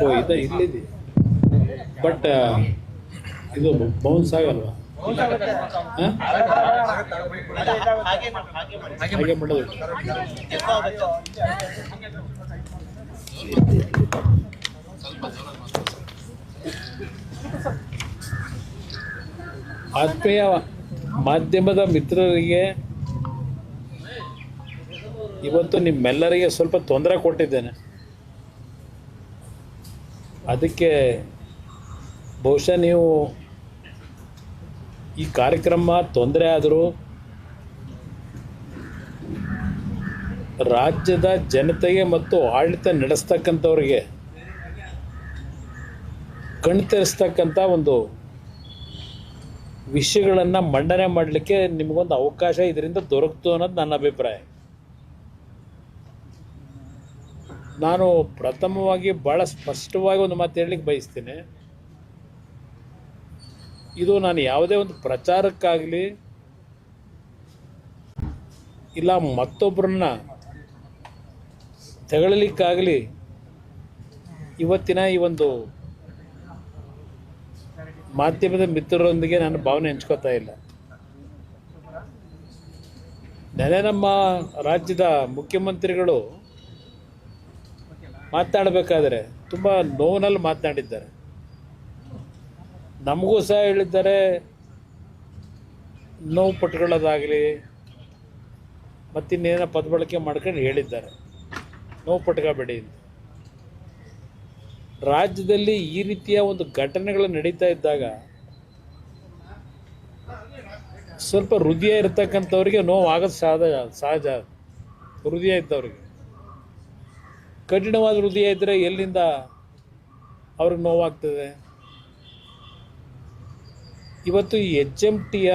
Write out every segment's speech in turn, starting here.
ಓ ಇದೆ ಇಲ್ಲಿದೆ. ಬಟ್ ಇದು ಬೌನ್ಸ್ ಆಗಲ್ವಾ? ಹಾಗೆ ಮಾಡೋದು. ಆತ್ಮೀಯ ಮಾಧ್ಯಮದ ಮಿತ್ರರಿಗೆ ಇವತ್ತು ನಿಮ್ಮೆಲ್ಲರಿಗೆ ಸ್ವಲ್ಪ ತೊಂದರೆ ಕೊಟ್ಟಿದ್ದೇನೆ. ಅದಕ್ಕೆ ಬಹುಶಃ ನೀವು ಈ ಕಾರ್ಯಕ್ರಮ ತೊಂದರೆ ಆದರೂ ರಾಜ್ಯದ ಜನತೆಗೆ ಮತ್ತು ಆಡಳಿತ ನಡೆಸ್ತಕ್ಕಂಥವ್ರಿಗೆ ಕಣ್ತೆರೆಸ್ತಕ್ಕಂಥ ಒಂದು ವಿಷಯಗಳನ್ನು ಮಂಡನೆ ಮಾಡಲಿಕ್ಕೆ ನಿಮಗೊಂದು ಅವಕಾಶ ಇದರಿಂದ ದೊರಕಿತು ಅನ್ನೋದು ನನ್ನ ಅಭಿಪ್ರಾಯ. ನಾನು ಪ್ರಥಮವಾಗಿ ಭಾಳ ಸ್ಪಷ್ಟವಾಗಿ ಒಂದು ಮಾತು ಹೇಳಲಿಕ್ಕೆ ಬಯಸ್ತೀನಿ. ಇದು ನಾನು ಯಾವುದೇ ಒಂದು ಪ್ರಚಾರಕ್ಕಾಗಲಿ ಇಲ್ಲ ಮತ್ತೊಬ್ಬರನ್ನ ತೆಗಳಲಿಕ್ಕಾಗಲಿ ಇವತ್ತಿನ ಈ ಒಂದು ಮಾಧ್ಯಮದ ಮಿತ್ರರೊಂದಿಗೆ ನಾನು ಭಾವನೆ ಹಂಚ್ಕೋತಾ ಇಲ್ಲ. ನೆನೆ ನಮ್ಮ ರಾಜ್ಯದ ಮುಖ್ಯಮಂತ್ರಿಗಳು ಮಾತನಾಡಬೇಕಾದ್ರೆ ತುಂಬ ನೋವಿನಲ್ಲಿ ಮಾತನಾಡಿದ್ದಾರೆ. ನಮಗೂ ಸಹ ಹೇಳಿದ್ದಾರೆ, ನೋವು ಪಟ್ಕೊಳ್ಳೋದಾಗಲಿ ಮತ್ತಿನ್ನೇನೋ ಪದಬಳಕೆ ಮಾಡ್ಕೊಂಡು ಹೇಳಿದ್ದಾರೆ, ನೋವು ಪಟ್ಕೋಬೇಡಿ ಅಂತ. ರಾಜ್ಯದಲ್ಲಿ ಈ ರೀತಿಯ ಒಂದು ಘಟನೆಗಳು ನಡೀತಾ ಇದ್ದಾಗ ಸ್ವಲ್ಪ ಹೃದಯ ಇರ್ತಕ್ಕಂಥವ್ರಿಗೆ ನೋವು ಆಗೋದು ಸಹಜ. ಹೃದಯ ಇದ್ದವ್ರಿಗೆ, ಕಠಿಣವಾದ ಹೃದಯ ಇದ್ದರೆ ಎಲ್ಲಿಂದ ಅವ್ರಿಗೆ ನೋವಾಗ್ತದೆ? ಇವತ್ತು ಈ HMTಯ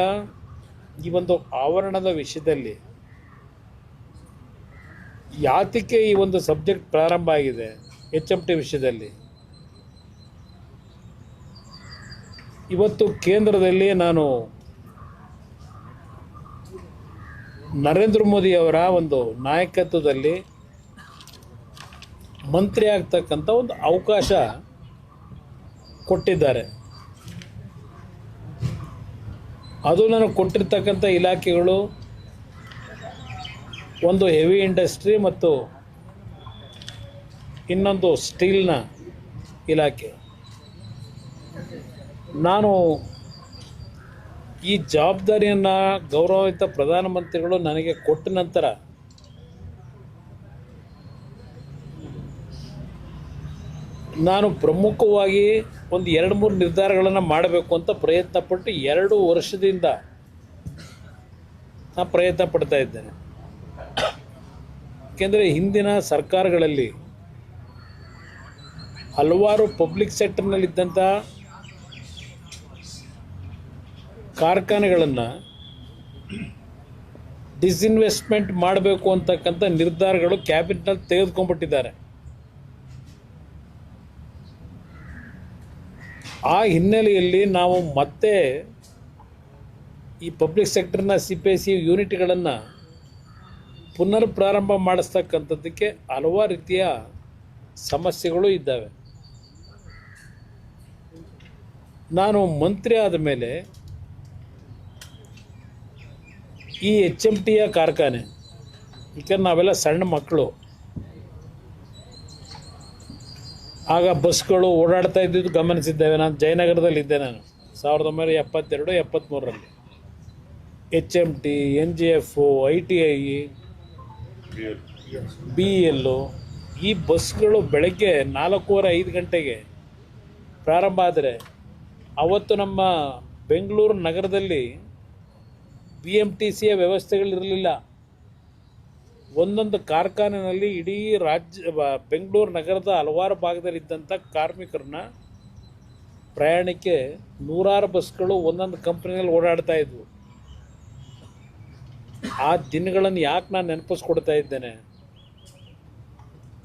ಈ ಒಂದು ಆವರಣದ ವಿಷಯದಲ್ಲಿ ಯಾತಕ್ಕೆ ಈ ಒಂದು ಸಬ್ಜೆಕ್ಟ್ ಪ್ರಾರಂಭ ಆಗಿದೆ? HMT ವಿಷಯದಲ್ಲಿ ಇವತ್ತು ಕೇಂದ್ರದಲ್ಲಿ ನಾನು ನರೇಂದ್ರ ಮೋದಿ ಅವರ ಒಂದು ನಾಯಕತ್ವದಲ್ಲಿ ಮಂತ್ರಿ ಆಗ್ತಕ್ಕಂಥ ಒಂದು ಅವಕಾಶ ಕೊಟ್ಟಿದ್ದಾರೆ. ಅದು ನನಗೆ ಕೊಟ್ಟಿರ್ತಕ್ಕಂಥ ಇಲಾಖೆಗಳು ಒಂದು ಹೆವಿ ಇಂಡಸ್ಟ್ರಿ ಮತ್ತು ಇನ್ನೊಂದು ಸ್ಟೀಲ್ನ ಇಲಾಖೆ. ನಾನು ಈ ಜವಾಬ್ದಾರಿಯನ್ನು ಗೌರವಿತ ಪ್ರಧಾನಮಂತ್ರಿಗಳು ನನಗೆ ಕೊಟ್ಟ ನಂತರ ನಾನು ಪ್ರಮುಖವಾಗಿ ಒಂದು 2-3 ನಿರ್ಧಾರಗಳನ್ನು ಮಾಡಬೇಕು ಅಂತ ಪ್ರಯತ್ನಪಟ್ಟು 2 ವರ್ಷದಿಂದ ನಾನು ಪ್ರಯತ್ನ ಪಡ್ತಾ ಇದ್ದೇನೆ. ಏಕೆಂದರೆ ಹಿಂದಿನ ಸರ್ಕಾರಗಳಲ್ಲಿ ಹಲವಾರು ಪಬ್ಲಿಕ್ ಸೆಕ್ಟರ್ನಲ್ಲಿದ್ದಂಥ ಕಾರ್ಖಾನೆಗಳನ್ನು ಡಿಸ್ಇನ್ವೆಸ್ಟ್ಮೆಂಟ್ ಮಾಡಬೇಕು ಅಂತಕ್ಕಂಥ ನಿರ್ಧಾರಗಳು ಕ್ಯಾಬಿನೆಟ್ನಲ್ಲಿ ತೆಗೆದುಕೊಂಡ್ಬಿಟ್ಟಿದ್ದಾರೆ. ಆ ಹಿನ್ನೆಲೆಯಲ್ಲಿ ನಾವು ಮತ್ತೆ ಈ ಪಬ್ಲಿಕ್ ಸೆಕ್ಟರ್ನ CPSE ಯೂನಿಟ್ಗಳನ್ನು ಪುನರ್ ಪ್ರಾರಂಭ ಮಾಡಿಸ್ತಕ್ಕಂಥದ್ದಕ್ಕೆ ಹಲವಾರು ರೀತಿಯ ಸಮಸ್ಯೆಗಳು ಇದ್ದಾವೆ. ನಾನು ಮಂತ್ರಿ ಆದ ಮೇಲೆ ಈ HMTಯ ಕಾರ್ಖಾನೆ, ಯಾಕಂದ್ರೆ ನಾವೆಲ್ಲ ಸಣ್ಣ ಮಕ್ಕಳು, ಆಗ ಬಸ್ಗಳು ಓಡಾಡ್ತಾ ಇದ್ದಿದ್ದು ಗಮನಿಸಿದ್ದೇವೆ. ನಾನು ಜಯನಗರದಲ್ಲಿದ್ದೆ. ನಾನು 1972-73ರಲ್ಲಿ HMT, NGF, ITI, BEL ಈ ಬಸ್ಗಳು ಬೆಳಗ್ಗೆ 4:15 ಗಂಟೆಗೆ ಪ್ರಾರಂಭ ಆದರೆ ಅವತ್ತು ನಮ್ಮ ಬೆಂಗಳೂರು ನಗರದಲ್ಲಿ BMTCಯ ವ್ಯವಸ್ಥೆಗಳಿರಲಿಲ್ಲ. ಒಂದೊಂದು ಕಾರ್ಖಾನೆಯಲ್ಲಿ ಇಡೀ ಬೆಂಗಳೂರು ನಗರದ ಹಲವಾರು ಭಾಗದಲ್ಲಿದ್ದಂಥ ಕಾರ್ಮಿಕರನ್ನ ಪ್ರಯಾಣಕ್ಕೆ 100 ಬಸ್ಗಳು ಒಂದೊಂದು ಕಂಪ್ನಿಯಲ್ಲಿ ಓಡಾಡ್ತಾ ಇದ್ವು. ಆ ದಿನಗಳನ್ನು ಯಾಕೆ ನಾನು ನೆನಪಿಸ್ಕೊಡ್ತಾ ಇದ್ದೇನೆ?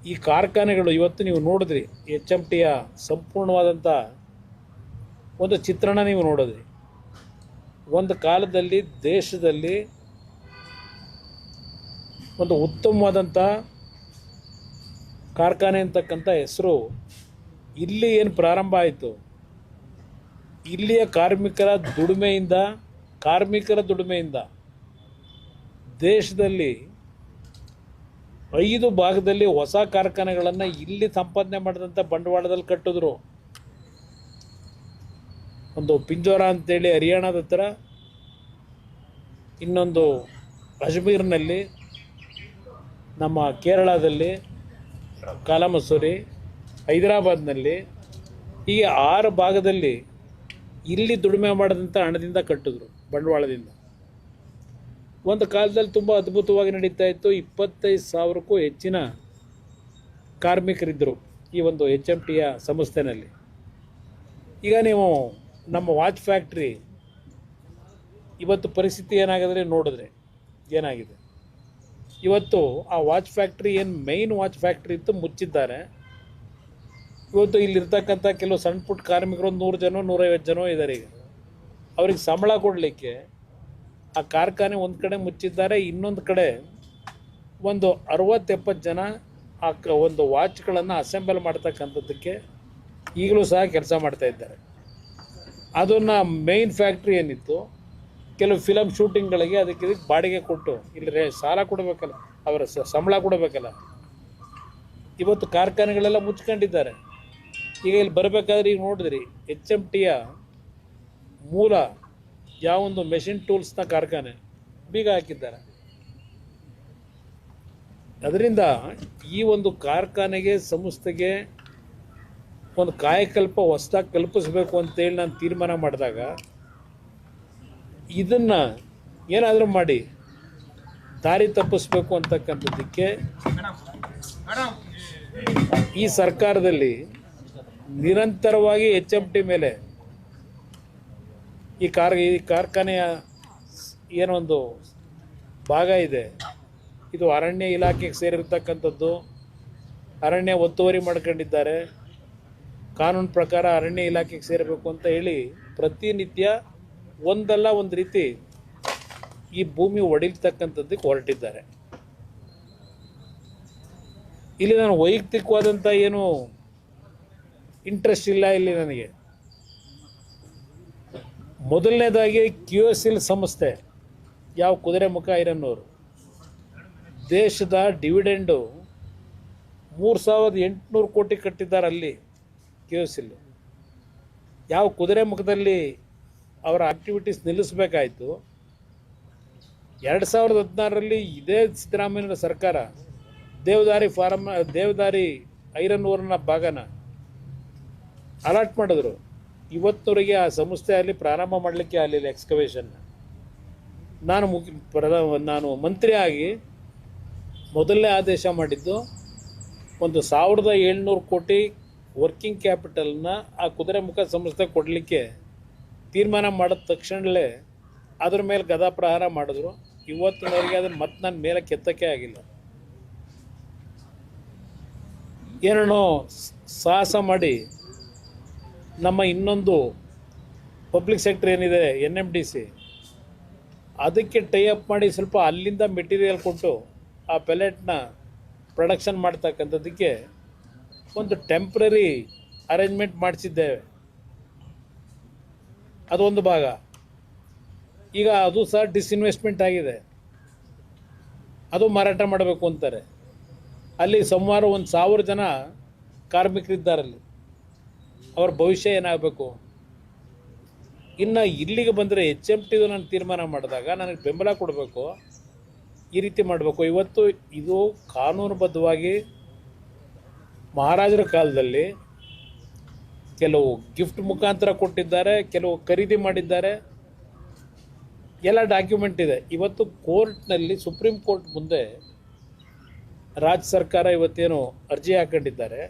ಈ ಕಾರ್ಖಾನೆಗಳು ಇವತ್ತು ನೀವು ನೋಡಿದ್ರಿ, HMTಯ ಸಂಪೂರ್ಣವಾದಂಥ ಒಂದು ಚಿತ್ರಣ ನೀವು ನೋಡಿದ್ರಿ. ಒಂದು ಕಾಲದಲ್ಲಿ ದೇಶದಲ್ಲಿ ಒಂದು ಉತ್ತಮವಾದಂಥ ಕಾರ್ಖಾನೆ ಅಂತಕ್ಕಂಥ ಹೆಸರು ಇಲ್ಲಿ ಏನು ಪ್ರಾರಂಭ ಆಯಿತು, ಇಲ್ಲಿಯ ಕಾರ್ಮಿಕರ ದುಡಿಮೆಯಿಂದ ದೇಶದಲ್ಲಿ 5 ಭಾಗದಲ್ಲಿ ಹೊಸ ಕಾರ್ಖಾನೆಗಳನ್ನು ಇಲ್ಲಿ ಸಂಪಾದನೆ ಮಾಡಿದಂಥ ಬಂಡವಾಳದಲ್ಲಿ ಕಟ್ಟಿದ್ರು. ಒಂದು ಪಿಂಜೋರ ಅಂತೇಳಿ ಹರಿಯಾಣದ ಹತ್ರ, ಇನ್ನೊಂದು ಕಾಶ್ಮೀರ್ನಲ್ಲಿ, ನಮ್ಮ ಕೇರಳದಲ್ಲಿ ಕಾಲಮಸೂರಿ, ಹೈದರಾಬಾದ್ನಲ್ಲಿ, ಹೀಗೆ 6 ಭಾಗದಲ್ಲಿ ಇಲ್ಲಿ ದುಡಿಮೆ ಮಾಡಿದಂಥ ಹಣದಿಂದ ಕಟ್ಟಿದ್ರು, ಬಂಡವಾಳದಿಂದ. ಒಂದು ಕಾಲದಲ್ಲಿ ತುಂಬ ಅದ್ಭುತವಾಗಿ ನಡೀತಾ ಇತ್ತು. 25,000ಕ್ಕೂ ಹೆಚ್ಚಿನ ಕಾರ್ಮಿಕರಿದ್ದರು ಈ ಒಂದು HMTಯ ಸಂಸ್ಥೆಯಲ್ಲಿ. ಈಗ ನೀವು ನಮ್ಮ ವಾಚ್ ಫ್ಯಾಕ್ಟ್ರಿ ಇವತ್ತು ಪರಿಸ್ಥಿತಿ ಏನಾಗಿದೆ ನೋಡಿದ್ರೆ ಏನಾಗಿದೆ. ಇವತ್ತು ಆ ವಾಚ್ ಫ್ಯಾಕ್ಟ್ರಿ ಏನು ಮೈನ್ ವಾಚ್ ಫ್ಯಾಕ್ಟ್ರಿ ಇತ್ತು, ಮುಚ್ಚಿದ್ದಾರೆ. ಇವತ್ತು ಇಲ್ಲಿರ್ತಕ್ಕಂಥ ಕೆಲವು ಸಣ್ಣ ಪುಟ್ಟ ಕಾರ್ಮಿಕರು 100 ಜನ 150 ಜನ ಇದ್ದಾರೆ. ಈಗ ಅವ್ರಿಗೆ ಸಂಬಳ ಕೊಡಲಿಕ್ಕೆ ಆ ಕಾರ್ಖಾನೆ ಒಂದು ಕಡೆ ಮುಚ್ಚಿದ್ದಾರೆ, ಇನ್ನೊಂದು ಕಡೆ ಒಂದು 60-70 ಜನ ಆ ಒಂದು ವಾಚ್ಗಳನ್ನು ಅಸೆಂಬಲ್ ಮಾಡ್ತಕ್ಕಂಥದ್ದಕ್ಕೆ ಈಗಲೂ ಸಹ ಕೆಲಸ ಮಾಡ್ತಾ ಇದ್ದಾರೆ. ಅದನ್ನು ಮೇಯ್ನ್ ಫ್ಯಾಕ್ಟ್ರಿ ಏನಿತ್ತು, ಕೆಲವು ಫಿಲಮ್ ಶೂಟಿಂಗ್ಗಳಿಗೆ ಅದಕ್ಕೆ ಬಾಡಿಗೆ ಕೊಟ್ಟು ಇಲ್ಲಿ ಸಾಲ ಕೊಡಬೇಕಲ್ಲ, ಅವರ ಸಂಬಳ ಕೊಡಬೇಕಲ್ಲ. ಇವತ್ತು ಕಾರ್ಖಾನೆಗಳೆಲ್ಲ ಮುಚ್ಕೊಂಡಿದ್ದಾರೆ. ಈಗ ಇಲ್ಲಿ ಬರಬೇಕಾದ್ರೆ ಈಗ ನೋಡಿದ್ರಿ HMTಯ ಮೂಲ ಯಾವೊಂದು ಮೆಷಿನ್ ಟೂಲ್ಸ್ನ ಕಾರ್ಖಾನೆ ಬೀಗ ಹಾಕಿದ್ದಾರೆ. ಅದರಿಂದ ಈ ಒಂದು ಕಾರ್ಖಾನೆಗೆ, ಸಂಸ್ಥೆಗೆ ಒಂದು ಕಾಯಕಲ್ಪ ಹೊಸದಾಗಿ ಕಲ್ಪಿಸಬೇಕು ಅಂತೇಳಿ ನಾನು ತೀರ್ಮಾನ ಮಾಡಿದಾಗ ಇದನ್ನು ಏನಾದರೂ ಮಾಡಿ ದಾರಿ ತಪ್ಪಿಸ್ಬೇಕು ಅಂತಕ್ಕಂಥದ್ದಕ್ಕೆ ಈ ಸರ್ಕಾರದಲ್ಲಿ ನಿರಂತರವಾಗಿ HMT ಮೇಲೆ ಈ ಕಾರ್ಖಾನೆಯ ಏನೊಂದು ಭಾಗ ಇದೆ, ಇದು ಅರಣ್ಯ ಇಲಾಖೆಗೆ ಸೇರಿರ್ತಕ್ಕಂಥದ್ದು. ಅರಣ್ಯ ಒತ್ತುವರಿ ಮಾಡ್ಕೊಂಡಿದ್ದಾರೆ. ಕಾನೂನು ಪ್ರಕಾರ ಅರಣ್ಯ ಇಲಾಖೆಗೆ ಸೇರಬೇಕು ಅಂತ ಹೇಳಿ ಪ್ರತಿನಿತ್ಯ ಒಂದಲ್ಲ ಒಂದು ರೀತಿ ಈ ಭೂಮಿ ಒಡಿಲ್ತಕ್ಕಂಥದ್ದಕ್ಕೆ ಹೊರಟಿದ್ದಾರೆ. ಇಲ್ಲಿ ನಾನು ವೈಯಕ್ತಿಕವಾದಂಥ ಏನು ಇಂಟ್ರೆಸ್ಟ್ ಇಲ್ಲ ಇಲ್ಲಿ ನನಗೆ. ಮೊದಲನೇದಾಗಿ QSL ಸಂಸ್ಥೆ, ಯಾವ ಕುದುರೆಮುಖ ಐರನ್ನೂರು, ದೇಶದ ಡಿವಿಡೆಂಡು 3,800 ಕೋಟಿ ಕಟ್ಟಿದ್ದಾರೆ ಅಲ್ಲಿ QSL. ಯಾವ ಕುದುರೆಮುಖದಲ್ಲಿ ಅವರ ಆಕ್ಟಿವಿಟೀಸ್ ನಿಲ್ಲಿಸಬೇಕಾಯಿತು. 2016ರಲ್ಲಿ ಇದೇ ಸಿದ್ದರಾಮಯ್ಯನ ಸರ್ಕಾರ ದೇವದಾರಿ ಐರನ್ ಓರ್ನ ಭಾಗನ ಅಲಾಟ್ ಮಾಡಿದ್ರು. ಇವತ್ತವರೆಗೆ ಆ ಸಂಸ್ಥೆ ಅಲ್ಲಿ ಪ್ರಾರಂಭ ಮಾಡಲಿಕ್ಕೆ ಆಗಲಿಲ್ಲ ಎಕ್ಸ್ಕವೇಷನ್ನ. ನಾನು ಮಂತ್ರಿ ಆಗಿ ಮೊದಲನೇ ಆದೇಶ ಮಾಡಿದ್ದು ಒಂದು 1,700 ಕೋಟಿ ವರ್ಕಿಂಗ್ ಕ್ಯಾಪಿಟಲ್ನ ಆ ಕುದುರೆಮುಖ ಸಂಸ್ಥೆ ಕೊಡಲಿಕ್ಕೆ ತೀರ್ಮಾನ ಮಾಡಿದ ತಕ್ಷಣವೇ ಅದ್ರ ಮೇಲೆ ಗದಾ ಪ್ರಹಾರ ಮಾಡಿದ್ರು. ಇವತ್ತಿನವರೆಗೆ ಅದನ್ನು ಮತ್ತೆ ನನ್ನ ಮೇಲೆ ಕೆತ್ತಕ್ಕೆ ಆಗಿಲ್ಲ. ಏನೋ ಸಾಹಸ ಮಾಡಿ ನಮ್ಮ ಇನ್ನೊಂದು ಪಬ್ಲಿಕ್ ಸೆಕ್ಟರ್ ಏನಿದೆ NMDC, ಅದಕ್ಕೆ ಟೈ ಅಪ್ ಮಾಡಿ ಸ್ವಲ್ಪ ಅಲ್ಲಿಂದ ಮೆಟೀರಿಯಲ್ ಕೊಟ್ಟು ಆ ಪೆಲೆಟ್ನ ಪ್ರೊಡಕ್ಷನ್ ಮಾಡ್ತಕ್ಕಂಥದ್ದಕ್ಕೆ ಒಂದು ಟೆಂಪ್ರರಿ ಅರೇಂಜ್ಮೆಂಟ್ ಮಾಡಿಸಿದ್ದೇವೆ. ಅದೊಂದು ಭಾಗ. ಈಗ ಅದು ಸಹ ಡಿಸ್ಇನ್ವೆಸ್ಟ್ಮೆಂಟ್ ಆಗಿದೆ. ಅದು ಮಾರಾಟ ಮಾಡಬೇಕು ಅಂತಾರೆ. ಅಲ್ಲಿ ಸುಮಾರು 1,000 ಜನ ಕಾರ್ಮಿಕರಿದ್ದಾರಲ್ಲಿ. ಅವ್ರ ಭವಿಷ್ಯ ಏನಾಗಬೇಕು? ಇನ್ನು ಇಲ್ಲಿಗೆ ಬಂದರೆ HMTದು ನಾನು ತೀರ್ಮಾನ ಮಾಡಿದಾಗ ನನಗೆ ಬೆಂಬಲ ಕೊಡಬೇಕು, ಈ ರೀತಿ ಮಾಡಬೇಕು. ಇವತ್ತು ಇದು ಕಾನೂನುಬದ್ಧವಾಗಿ ಮಹಾರಾಜರ ಕಾಲದಲ್ಲಿ ಕೆಲವು ಗಿಫ್ಟ್ ಮುಖಾಂತರ ಕೊಟ್ಟಿದ್ದಾರೆ, ಕೆಲವು ಖರೀದಿ ಮಾಡಿದ್ದಾರೆ, ಎಲ್ಲ ಡಾಕ್ಯುಮೆಂಟ್ ಇದೆ. ಇವತ್ತು ಕೋರ್ಟ್ನಲ್ಲಿ, ಸುಪ್ರೀಂ ಕೋರ್ಟ್ ಮುಂದೆ ರಾಜ್ಯ ಸರ್ಕಾರ ಇವತ್ತೇನು ಅರ್ಜಿ ಹಾಕೊಂಡಿದ್ದಾರೆ.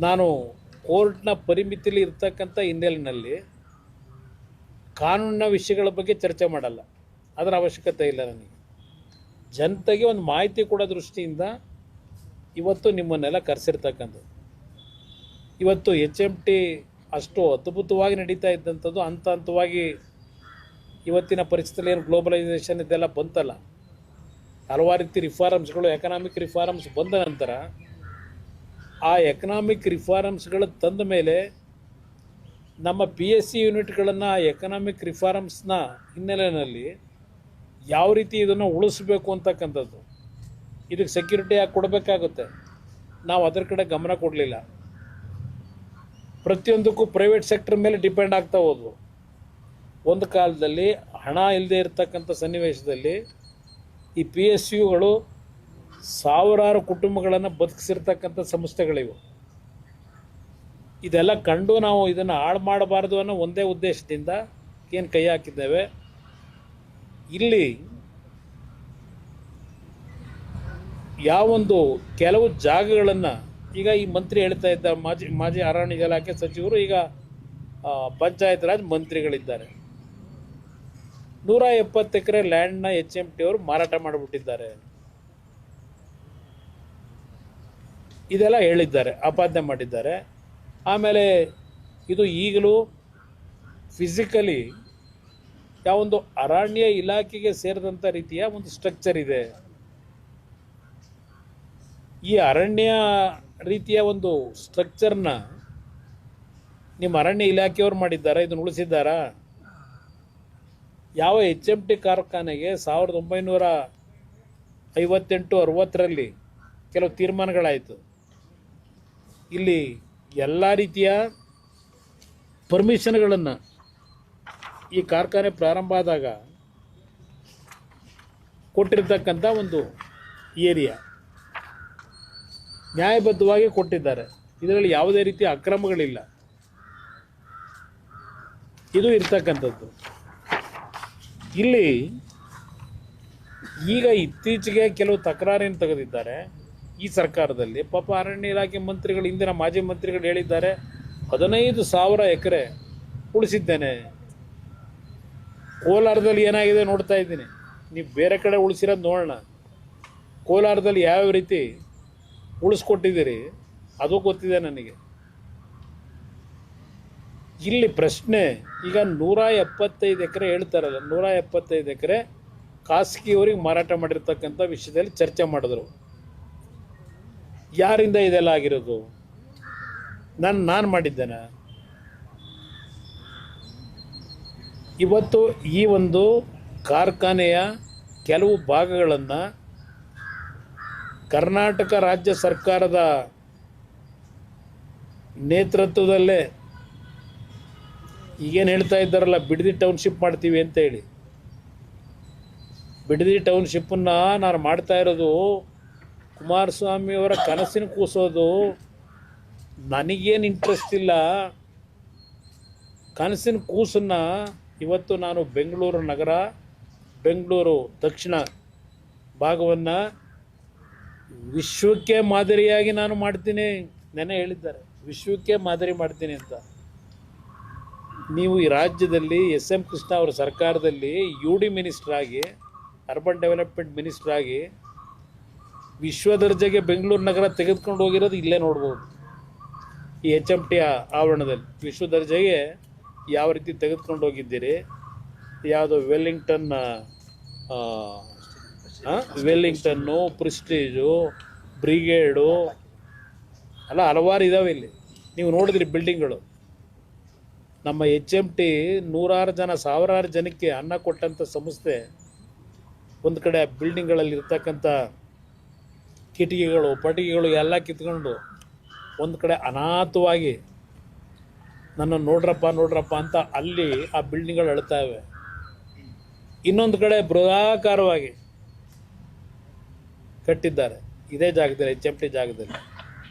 ನಾನು ಕೋರ್ಟ್ನ ಪರಿಮಿತಿಯಲ್ಲಿ ಇರ್ತಕ್ಕಂಥ ಹಿನ್ನೆಲೆಯಲ್ಲಿ ಕಾನೂನಿನ ವಿಷಯಗಳ ಬಗ್ಗೆ ಚರ್ಚೆ ಮಾಡಲ್ಲ, ಅದರ ಅವಶ್ಯಕತೆ ಇಲ್ಲ ನನಗೆ. ಜನತೆಗೆ ಒಂದು ಮಾಹಿತಿ ಕೊಡೋ ದೃಷ್ಟಿಯಿಂದ ಇವತ್ತು ನಿಮ್ಮನ್ನೆಲ್ಲ ಕರೆಸಿರ್ತಕ್ಕಂಥದ್ದು. ಇವತ್ತು HMT ಅಷ್ಟು ಅದ್ಭುತವಾಗಿ ನಡೀತಾ ಇದ್ದಂಥದ್ದು ಹಂತ ಹಂತವಾಗಿ ಇವತ್ತಿನ ಪರಿಸ್ಥಿತಿಯಲ್ಲಿ ಏನು ಗ್ಲೋಬಲೈಸೇಷನ್ ಇದೆಲ್ಲ ಬಂತಲ್ಲ, ಹಲವಾರು ರೀತಿ ರಿಫಾರ್ಮ್ಸ್ಗಳು, ಎಕನಾಮಿಕ್ ರಿಫಾರ್ಮ್ಸ್ ಬಂದ ನಂತರ ಆ ಎಕನಾಮಿಕ್ ರಿಫಾರ್ಮ್ಸ್ಗಳು ತಂದ ಮೇಲೆ ನಮ್ಮ PSC ಯೂನಿಟ್ಗಳನ್ನು ಆ ಎಕನಾಮಿಕ್ ರಿಫಾರ್ಮ್ಸ್ನ ಹಿನ್ನೆಲೆಯಲ್ಲಿ ಯಾವ ರೀತಿ ಇದನ್ನು ಉಳಿಸಬೇಕು ಅಂತಕ್ಕಂಥದ್ದು, ಇದಕ್ಕೆ ಸೆಕ್ಯೂರಿಟಿ ಯಾಕೆ ಕೊಡಬೇಕಾಗುತ್ತೆ, ನಾವು ಅದರ ಕಡೆ ಗಮನ ಕೊಡಲಿಲ್ಲ. ಪ್ರತಿಯೊಂದಕ್ಕೂ ಪ್ರೈವೇಟ್ ಸೆಕ್ಟರ್ ಮೇಲೆ ಡಿಪೆಂಡ್ ಆಗ್ತಾ ಹೋದ್ವು. ಒಂದು ಕಾಲದಲ್ಲಿ ಹಣ ಇಲ್ಲದೆ ಇರತಕ್ಕಂಥ ಸನ್ನಿವೇಶದಲ್ಲಿ ಈ PSUಗಳು ಸಾವಿರಾರು ಕುಟುಂಬಗಳನ್ನು ಬದುಕಿಸಿರ್ತಕ್ಕಂಥ ಸಂಸ್ಥೆಗಳಿವು. ಇದೆಲ್ಲ ಕಂಡು ನಾವು ಇದನ್ನು ಹಾಳು ಮಾಡಬಾರ್ದು ಅನ್ನೋ ಒಂದೇ ಉದ್ದೇಶದಿಂದ ಏನು ಕೈ ಹಾಕಿದ್ದೇವೆ. ಇಲ್ಲಿ ಯಾವೊಂದು ಕೆಲವು ಜಾಗಗಳನ್ನು ಈಗ ಈ ಮಂತ್ರಿ ಹೇಳ್ತಾ ಇದ್ದ, ಮಾಜಿ ಅರಣ್ಯ ಇಲಾಖೆ ಸಚಿವರು, ಈಗ ಪಂಚಾಯತ್ ರಾಜ್ ಮಂತ್ರಿಗಳಿದ್ದಾರೆ. 170 ಎಕರೆ ಲ್ಯಾಂಡ್ನ HMT ಅವರು ಮಾರಾಟ ಮಾಡಿಬಿಟ್ಟಿದ್ದಾರೆ. ಇದೆಲ್ಲ ಹೇಳಿದ್ದಾರೆ, ಆಪಾದನೆ ಮಾಡಿದ್ದಾರೆ. ಆಮೇಲೆ ಇದು ಈಗಲೂ ಫಿಸಿಕಲಿ ಯಾವೊಂದು ಅರಣ್ಯ ಇಲಾಖೆಗೆ ಸೇರಿದಂಥ ರೀತಿಯ ಒಂದು ಸ್ಟ್ರಕ್ಚರ್ ಇದೆ. ಈ ಅರಣ್ಯ ರೀತಿಯ ಒಂದು ಸ್ಟ್ರಕ್ಚರ್ನ ನಿಮ್ಮ ಅರಣ್ಯ ಇಲಾಖೆಯವರು ಮಾಡಿದ್ದಾರೆ, ಇದನ್ನು ಉಳಿಸಿದ್ದಾರಾ? ಯಾವ HMT ಕಾರ್ಖಾನೆಗೆ 1958-60ರಲ್ಲಿ ಕೆಲವು ತೀರ್ಮಾನಗಳಾಯಿತು. ಇಲ್ಲಿ ಎಲ್ಲ ರೀತಿಯ ಪರ್ಮಿಷನ್ಗಳನ್ನು ಈ ಕಾರ್ಖಾನೆ ಪ್ರಾರಂಭ ಆದಾಗ ಕೊಟ್ಟಿರ್ತಕ್ಕಂಥ ಒಂದು ಏರಿಯಾ ನ್ಯಾಯಬದ್ಧವಾಗಿ ಕೊಟ್ಟಿದ್ದಾರೆ. ಇದರಲ್ಲಿ ಯಾವುದೇ ರೀತಿಯ ಅಕ್ರಮಗಳಿಲ್ಲ. ಇದು ಇರ್ತಕ್ಕಂಥದ್ದು. ಇಲ್ಲಿ ಈಗ ಇತ್ತೀಚೆಗೆ ಕೆಲವು ತಕರಾರೇನು ತೆಗೆದಿದ್ದಾರೆ ಈ ಸರ್ಕಾರದಲ್ಲಿ. ಪಾಪ ಅರಣ್ಯ ಇಲಾಖೆ ಮಂತ್ರಿಗಳು, ಹಿಂದಿನ ಮಾಜಿ ಮಂತ್ರಿಗಳು ಹೇಳಿದ್ದಾರೆ, 15,000 ಎಕರೆ ಉಳಿಸಿದ್ದೇನೆ. ಕೋಲಾರದಲ್ಲಿ ಏನಾಗಿದೆ ನೋಡ್ತಾ ಇದ್ದೀನಿ. ನೀವು ಬೇರೆ ಕಡೆ ಉಳಿಸಿರೋದು ನೋಡೋಣ. ಕೋಲಾರದಲ್ಲಿ ಯಾವ್ಯಾವ ರೀತಿ ಉಳಿಸ್ಕೊಟ್ಟಿದ್ದೀರಿ ಅದು ಗೊತ್ತಿದೆ ನನಗೆ. ಇಲ್ಲಿ ಪ್ರಶ್ನೆ, ಈಗ 175 ಎಕರೆ ಹೇಳ್ತಾರಲ್ಲ, 175 ಎಕರೆ ಖಾಸಗಿಯವರಿಗೆ ಮಾರಾಟ ಮಾಡಿರ್ತಕ್ಕಂಥ ವಿಷಯದಲ್ಲಿ ಚರ್ಚೆ ಮಾಡಿದ್ರು. ಯಾರಿಂದ ಇದೆಲ್ಲ ಆಗಿರೋದು? ನಾನು ಮಾಡಿದ್ದೇನೆ. ಇವತ್ತು ಈ ಒಂದು ಕಾರ್ಖಾನೆಯ ಕೆಲವು ಭಾಗಗಳನ್ನು ಕರ್ನಾಟಕ ರಾಜ್ಯ ಸರ್ಕಾರದ ನೇತೃತ್ವದಲ್ಲೇ ಈಗೇನು ಹೇಳ್ತಾ ಇದ್ದಾರಲ್ಲ, ಬಿಡದಿ ಟೌನ್ಶಿಪ್ ಮಾಡ್ತೀವಿ ಅಂತ ಹೇಳಿ, ಬಿಡದಿ ಟೌನ್ಶಿಪ್ಪನ್ನು ನಾನು ಮಾಡ್ತಾ ಇರೋದು ಕುಮಾರಸ್ವಾಮಿಯವರ ಕನಸಿನ ಕೂಸೋದು. ನನಗೇನು ಇಂಟ್ರೆಸ್ಟ್ ಇಲ್ಲ. ಕನಸಿನ ಕೂಸನ್ನು ಇವತ್ತು ನಾನು ಬೆಂಗಳೂರು ನಗರ, ಬೆಂಗಳೂರು ದಕ್ಷಿಣ ಭಾಗವನ್ನು ವಿಶ್ವಕ್ಕೆ ಮಾದರಿಯಾಗಿ ನಾನು ಮಾಡ್ತೀನಿ. ನೆನೆ ಹೇಳಿದ್ದಾರೆ, ವಿಶ್ವಕ್ಕೆ ಮಾದರಿ ಮಾಡ್ತೀನಿ ಅಂತ. ನೀವು ಈ ರಾಜ್ಯದಲ್ಲಿ SM ಕೃಷ್ಣ ಅವರ ಸರ್ಕಾರದಲ್ಲಿ UD ಮಿನಿಸ್ಟರ್ ಆಗಿ, ಅರ್ಬನ್ ಡೆವಲಪ್ಮೆಂಟ್ ಮಿನಿಸ್ಟರ್ ಆಗಿ ವಿಶ್ವ ದರ್ಜೆಗೆ ಬೆಂಗಳೂರು ನಗರ ತೆಗೆದುಕೊಂಡು ಹೋಗಿರೋದು ಇಲ್ಲೇ ನೋಡ್ಬೋದು. ಈ HMT ಆವರಣದಲ್ಲಿ ವಿಶ್ವ ದರ್ಜೆಗೆ ಯಾವ ರೀತಿ ತೆಗೆದುಕೊಂಡು ಹೋಗಿದ್ದೀರಿ. ಯಾವುದೋ ವೆಲ್ಲಿಂಗ್ಟನ್ನು, ಪ್ರಿಸ್ಟೀಜು, ಬ್ರಿಗೇಡು ಅಲ್ಲ, ಹಲವಾರು ಇದ್ದಾವೆ ಇಲ್ಲಿ. ನೀವು ನೋಡಿದ್ರಿ ಬಿಲ್ಡಿಂಗ್ಗಳು. ನಮ್ಮ HMT ನೂರಾರು ಜನ, ಸಾವಿರಾರು ಜನಕ್ಕೆ ಅನ್ನ ಕೊಟ್ಟಂಥ ಸಂಸ್ಥೆ. ಒಂದು ಕಡೆ ಬಿಲ್ಡಿಂಗ್ಗಳಲ್ಲಿ ಇರ್ತಕ್ಕಂಥ ಕಿಟಕಿಗಳು, ಪಟಿಕೆಗಳು ಎಲ್ಲ ಕಿತ್ಕೊಂಡು ಒಂದು ಕಡೆ ಅನಾಥವಾಗಿ ನನ್ನ ನೋಡ್ರಪ್ಪ ಅಂತ ಅಲ್ಲಿ ಆ ಬಿಲ್ಡಿಂಗ್ಗಳು ಅಳ್ತಾ ಇವೆ. ಇನ್ನೊಂದು ಕಡೆ ಬೃಹದಾಕಾರವಾಗಿ ಕಟ್ಟಿದ್ದಾರೆ ಇದೇ ಜಾಗದಲ್ಲಿ, HMT ಜಾಗದಲ್ಲಿ.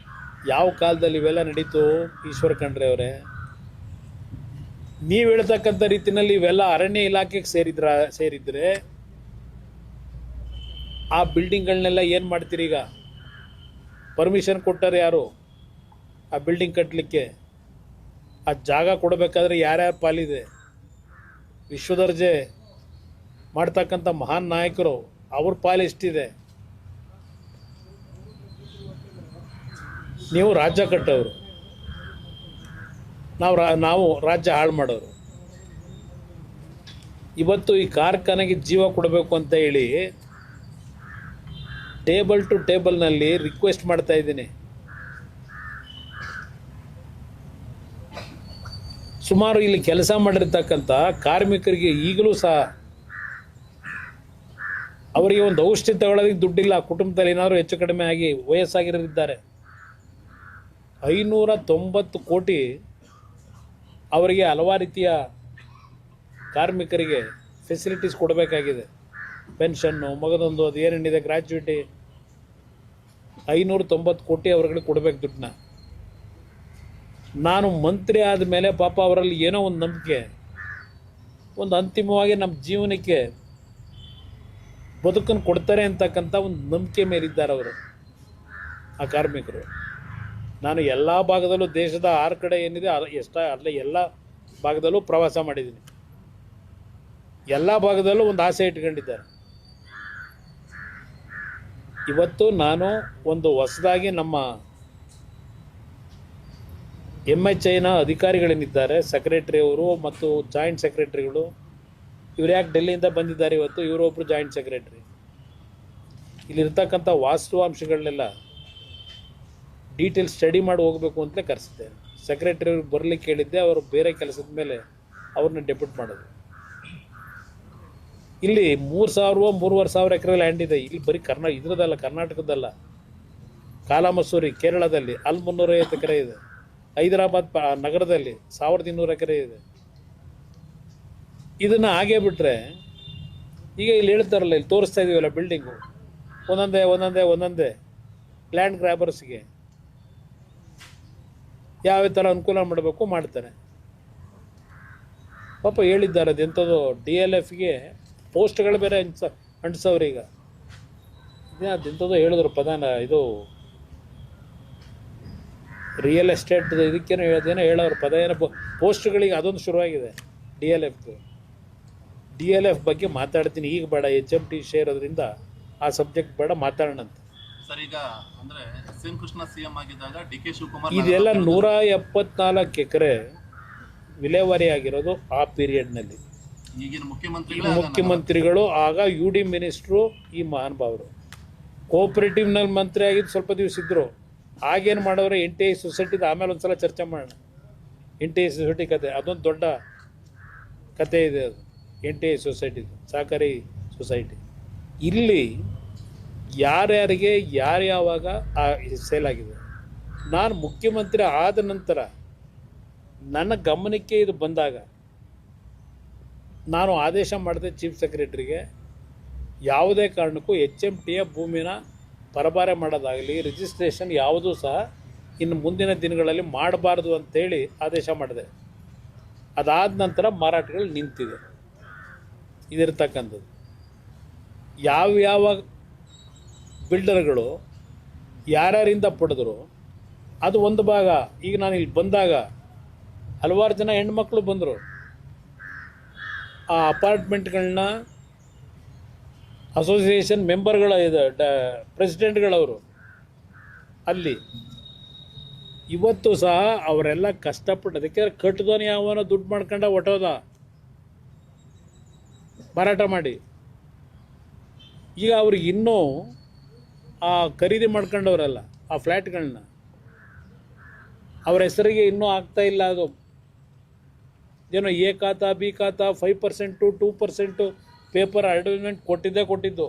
ಯಾವ ಕಾಲದಲ್ಲಿ ಇವೆಲ್ಲ ನಡೀತು ಈಶ್ವರ ಖಂಡ್ರೆ ಅವರೇ? ನೀವು ಹೇಳ್ತಕ್ಕಂಥ ರೀತಿಯಲ್ಲಿ ಇವೆಲ್ಲ ಅರಣ್ಯ ಇಲಾಖೆಗೆ ಸೇರಿದ್ರೆ ಆ ಬಿಲ್ಡಿಂಗ್ಗಳನ್ನೆಲ್ಲ ಏನು ಮಾಡ್ತೀರಿ? ಈಗ ಪರ್ಮಿಷನ್ ಕೊಟ್ಟಾರೆ ಯಾರು ಆ ಬಿಲ್ಡಿಂಗ್ ಕಟ್ಟಲಿಕ್ಕೆ? ಆ ಜಾಗ ಕೊಡಬೇಕಾದ್ರೆ ಯಾರ್ಯಾರ ಪಾಲಿದೆ? ವಿಶ್ವದರ್ಜೆ ಮಾಡ್ತಕ್ಕಂಥ ಮಹಾನ್ ನಾಯಕರು, ಅವ್ರ ಪಾಲು ಎಷ್ಟಿದೆ? ನೀವು ರಾಜ್ಯ ಕಟ್ಟೋರು, ನಾವು ರಾಜ್ಯ ಹಾಳು ಮಾಡೋರು. ಇವತ್ತು ಈ ಕಾರ್ಖಾನೆಗೆ ಜೀವ ಕೊಡಬೇಕು ಅಂತ ಹೇಳಿ ಟೇಬಲ್ ಟು ಟೇಬಲ್ನಲ್ಲಿ ರಿಕ್ವೆಸ್ಟ್ ಮಾಡ್ತಾ ಇದ್ದೀನಿ. ಸುಮಾರು ಇಲ್ಲಿ ಕೆಲಸ ಮಾಡಿರ್ತಕ್ಕಂಥ ಕಾರ್ಮಿಕರಿಗೆ ಈಗಲೂ ಸಹ ಅವರಿಗೆ ಒಂದು ಔಷಧಿ ತಗೊಳ್ಳೋದಕ್ಕೆ ದುಡ್ಡಿಲ್ಲ. ಕುಟುಂಬದಲ್ಲಿ ಏನಾದರೂ ಹೆಚ್ಚು ಕಡಿಮೆ ಆಗಿ ವಯಸ್ಸಾಗಿರೋರಿದ್ದಾರೆ. 590 ಕೋಟಿ ಅವರಿಗೆ ಹಲವಾರು ರೀತಿಯ ಕಾರ್ಮಿಕರಿಗೆ ಫೆಸಿಲಿಟೀಸ್ ಕೊಡಬೇಕಾಗಿದೆ. ಪೆನ್ಷನ್ನು, ಮಗದೊಂದು, ಅದು ಏನೇನಿದೆ ಗ್ರ್ಯಾಚ್ಯುಯಿಟಿ, 590 ಕೋಟಿ ಅವರುಗಳಿಗೆ ಕೊಡಬೇಕು ದುಡ್ಡನ್ನ. ನಾನು ಮಂತ್ರಿ ಆದಮೇಲೆ ಪಾಪ ಅವರಲ್ಲಿ ಏನೋ ಒಂದು ನಂಬಿಕೆ, ಒಂದು ಅಂತಿಮವಾಗಿ ನಮ್ಮ ಜೀವನಕ್ಕೆ ಬದುಕನ್ನು ಕೊಡ್ತಾರೆ ಅಂತಕ್ಕಂಥ ಒಂದು ನಂಬಿಕೆ ಮೇಲಿದ್ದಾರೆ ಅವರು, ಆ ಕಾರ್ಮಿಕರು. ನಾನು ಎಲ್ಲ ಭಾಗದಲ್ಲೂ, ದೇಶದ 6 ಕಡೆ ಏನಿದೆ ಅಲ್ಲೇ ಎಲ್ಲ ಭಾಗದಲ್ಲೂ ಪ್ರವಾಸ ಮಾಡಿದ್ದೀನಿ. ಎಲ್ಲ ಭಾಗದಲ್ಲೂ ಒಂದು ಆಸೆ ಇಟ್ಕೊಂಡಿದ್ದಾರೆ. ಇವತ್ತು ನಾನು ಒಂದು ಹೊಸದಾಗಿ ನಮ್ಮ MHIನ ಅಧಿಕಾರಿಗಳೇನಿದ್ದಾರೆ, ಸೆಕ್ರೆಟರಿ ಅವರು ಮತ್ತು ಜಾಯಿಂಟ್ ಸೆಕ್ರೆಟರಿಗಳು, ಇವ್ರು ಯಾಕೆ ಡೆಲ್ಲಿಯಿಂದ ಬಂದಿದ್ದಾರೆ ಇವತ್ತು, ಇವರೊಬ್ಬರು ಜಾಯಿಂಟ್ ಸೆಕ್ರೆಟರಿ. ಇಲ್ಲಿರ್ತಕ್ಕಂಥ ವಾಸ್ತವಾಂಶಗಳನ್ನೆಲ್ಲ ಡೀಟೇಲ್ಸ್ ಸ್ಟಡಿ ಮಾಡಿ ಹೋಗಬೇಕು ಅಂತಲೇ ಕರೆಸಿದ್ದೆ. ಸೆಕ್ರೆಟರಿ ಅವ್ರಿಗೆ ಬರಲಿಕ್ಕೆ ಹೇಳಿದ್ದೆ, ಅವರು ಬೇರೆ ಕೆಲಸದ ಮೇಲೆ ಅವ್ರನ್ನ ಡೆಪ್ಯೂಟ್ ಮಾಡೋದು. ಇಲ್ಲಿ 3,000-3,500 ಎಕರೆ ಲ್ಯಾಂಡ್ ಇದೆ. ಇಲ್ಲಿ ಬರೀ ಇದ್ರದ್ದಲ್ಲ, ಕರ್ನಾಟಕದಲ್ಲ, ಕಾಲಾಮಸೂರಿ ಕೇರಳದಲ್ಲಿ ಅಲ್ಲಿ 350 ಎಕರೆ ಇದೆ. ಹೈದರಾಬಾದ್ ನಗರದಲ್ಲಿ 1,200 ಎಕರೆ ಇದೆ. ಇದನ್ನು ಹಾಗೇ ಬಿಟ್ಟರೆ ಈಗ ಇಲ್ಲಿ ಹೇಳ್ತಾರಲ್ಲ, ಇಲ್ಲಿ ತೋರಿಸ್ತಾ ಇದೀವಲ್ಲ ಬಿಲ್ಡಿಂಗು, ಒಂದೊಂದೇ ಲ್ಯಾಂಡ್ ಗ್ರ್ಯಾಬರ್ಸ್ಗೆ ಯಾವ ಥರ ಅನುಕೂಲ ಮಾಡಬೇಕು ಮಾಡ್ತಾರೆ. ಪಾಪ ಹೇಳಿದ್ದಾರೆ ಅದೆಂಥದ್ದು DLFಗೆ ಪೋಸ್ಟ್ಗಳು ಬೇರೆ ಅಂಟಿಸವ್ರೀಗ. ಅದೆಂಥದ್ದು ಹೇಳಿದ್ರು ಪದಾನ, ಇದು ರಿಯಲ್ ಎಸ್ಟೇಟ್ ಇದಕ್ಕೇನೋ ಹೇಳೋರು ಪದ, ಏನೋ ಪೋಸ್ಟ್ಗಳಿಗೆ ಅದೊಂದು ಶುರುವಾಗಿದೆ DLF ಬಗ್ಗೆ ಮಾತಾಡ್ತೀನಿ. ಈಗ ಬೇಡ, HMT ಸೇರೋದ್ರಿಂದ ಆ ಸಬ್ಜೆಕ್ಟ್ ಬೇಡ, ಮಾತಾಡೋಣಂತ. ಸರ್, ಈಗ ಅಂದ್ರೆ ಎಸ್.ಎನ್. ಕೃಷ್ಣ CM ಆಗಿದ್ದಾಗ DK ಶಿವಕುಮಾರ್ ಇದೆಲ್ಲ 174 ಎಕರೆ ವಿಲೇವಾರಿ ಆಗಿರೋದು ಆ ಪೀರಿಯಡ್ನಲ್ಲಿ. ಈಗಿನ ಮುಖ್ಯಮಂತ್ರಿಗಳು ಆಗ UD ಮಿನಿಸ್ಟ್ರು ಈ ಮಹಾನುಭಾವರು. ಕೋಆಪರೇಟಿವ್ನಲ್ಲಿ ಮಂತ್ರಿ ಆಗಿದ್ದು ಸ್ವಲ್ಪ ದಿವಸ ಇದ್ದರು. ಆಗೇನು ಮಾಡೋರು, NTI ಸೊಸೈಟಿದು ಆಮೇಲೆ ಒಂದು ಸಲ ಚರ್ಚೆ ಮಾಡೋಣ. NTI ಸೊಸೈಟಿ ಕತೆ ಅದೊಂದು ದೊಡ್ಡ ಕತೆ ಇದೆ. ಅದು NTI ಸೊಸೈಟಿದು, ಸಹಕಾರಿ ಸೊಸೈಟಿ. ಇಲ್ಲಿ ಯಾರ್ಯಾರಿಗೆ ಯಾರ್ಯಾವಾಗ ಸೇಲ್ ಆಗಿದೆ. ನಾನು ಮುಖ್ಯಮಂತ್ರಿ ಆದ ನಂತರ ನನ್ನ ಗಮನಕ್ಕೆ ಇದು ಬಂದಾಗ ನಾನು ಆದೇಶ ಮಾಡಿದೆ ಚೀಫ್ ಸೆಕ್ರೆಟರಿಗೆ, ಯಾವುದೇ ಕಾರಣಕ್ಕೂ HMTಯ ಭೂಮಿನ ಪರಭಾರೆ ಮಾಡೋದಾಗಲಿ, ರಿಜಿಸ್ಟ್ರೇಷನ್ ಯಾವುದೂ ಸಹ ಇನ್ನು ಮುಂದಿನ ದಿನಗಳಲ್ಲಿ ಮಾಡಬಾರ್ದು ಅಂತೇಳಿ ಆದೇಶ ಮಾಡಿದೆ. ಅದಾದ ನಂತರ ಮಾರಾಟಗಳು ನಿಂತಿದೆ. ಇದಿರ್ತಕ್ಕಂಥದ್ದು ಯಾವ ಬಿಲ್ಡರ್ಗಳು ಯಾರ್ಯಾರಿಂದ ಪಡೆದ್ರು ಅದು ಒಂದು ಭಾಗ. ಈಗ ನಾನು ಇಲ್ಲಿ ಬಂದಾಗ ಹಲವಾರು ಜನ ಹೆಣ್ಮಕ್ಳು ಬಂದರು. ಆ ಅಪಾರ್ಟ್ಮೆಂಟ್ಗಳನ್ನ ಅಸೋಸಿಯೇಷನ್ ಮೆಂಬರ್ಗಳ ಪ್ರೆಸಿಡೆಂಟ್ಗಳವರು ಅಲ್ಲಿ ಇವತ್ತು ಸಹ ಅವರೆಲ್ಲ ಕಷ್ಟಪಟ್ಟು, ಅದಕ್ಕೆ ಕಟ್ಟಿದವನು ಯಾವನೋ ದುಡ್ಡು ಮಾಡ್ಕೊಂಡ ಹೊಟ್ಟೋದ ಮಾರಾಟ ಮಾಡಿ. ಈಗ ಅವ್ರಿಗೆ ಇನ್ನೂ ಆ ಖರೀದಿ ಮಾಡ್ಕೊಂಡವರಲ್ಲ ಆ ಫ್ಲ್ಯಾಟ್ಗಳನ್ನ, ಅವ್ರ ಹೆಸರಿಗೆ ಇನ್ನೂ ಆಗ್ತಾಯಿಲ್ಲ. ಅದು ಏನೋ A ಖಾತಾ B ಖಾತಾ 5% 2% ಪೇಪರ್ ಅಡ್ವರ್ಟೈಸ್ಮೆಂಟ್ ಕೊಟ್ಟಿದ್ದು.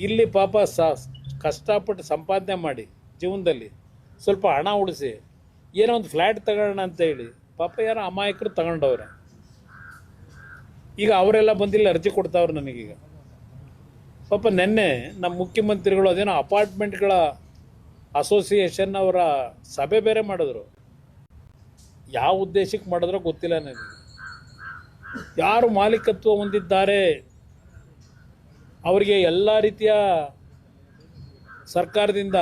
ಇಲ್ಲಿ ಪಾಪ ಕಷ್ಟಪಟ್ಟು ಸಂಪಾದನೆ ಮಾಡಿ ಜೀವನದಲ್ಲಿ ಸ್ವಲ್ಪ ಹಣ ಉಳಿಸಿ ಏನೋ ಒಂದು ಫ್ಲ್ಯಾಟ್ ತಗೊಳ್ಳೋಣ ಅಂತೇಳಿ ಪಾಪ ಯಾರೋ ಅಮಾಯಕರು ತಗೊಂಡವ್ರೆ. ಈಗ ಅವರೆಲ್ಲ ಬಂದಿಲ್ಲ, ಅರ್ಜಿ ಕೊಡ್ತಾವ್ರು ನನಗೀಗ. ಪಾಪ ನೆನ್ನೆ ನಮ್ಮ ಮುಖ್ಯಮಂತ್ರಿಗಳು ಅದೇನೋ ಅಪಾರ್ಟ್ಮೆಂಟ್ಗಳ ಅಸೋಸಿಯೇಷನ್ ಅವರ ಸಭೆ ಬೇರೆ ಮಾಡಿದ್ರು. ಯಾವ ಉದ್ದೇಶಕ್ಕೆ ಮಾಡಿದ್ರೋ ಗೊತ್ತಿಲ್ಲ ನನಗೆ. ಯಾರು ಮಾಲೀಕತ್ವ ಹೊಂದಿದ್ದಾರೆ ಅವರಿಗೆ ಎಲ್ಲ ರೀತಿಯ ಸರ್ಕಾರದಿಂದ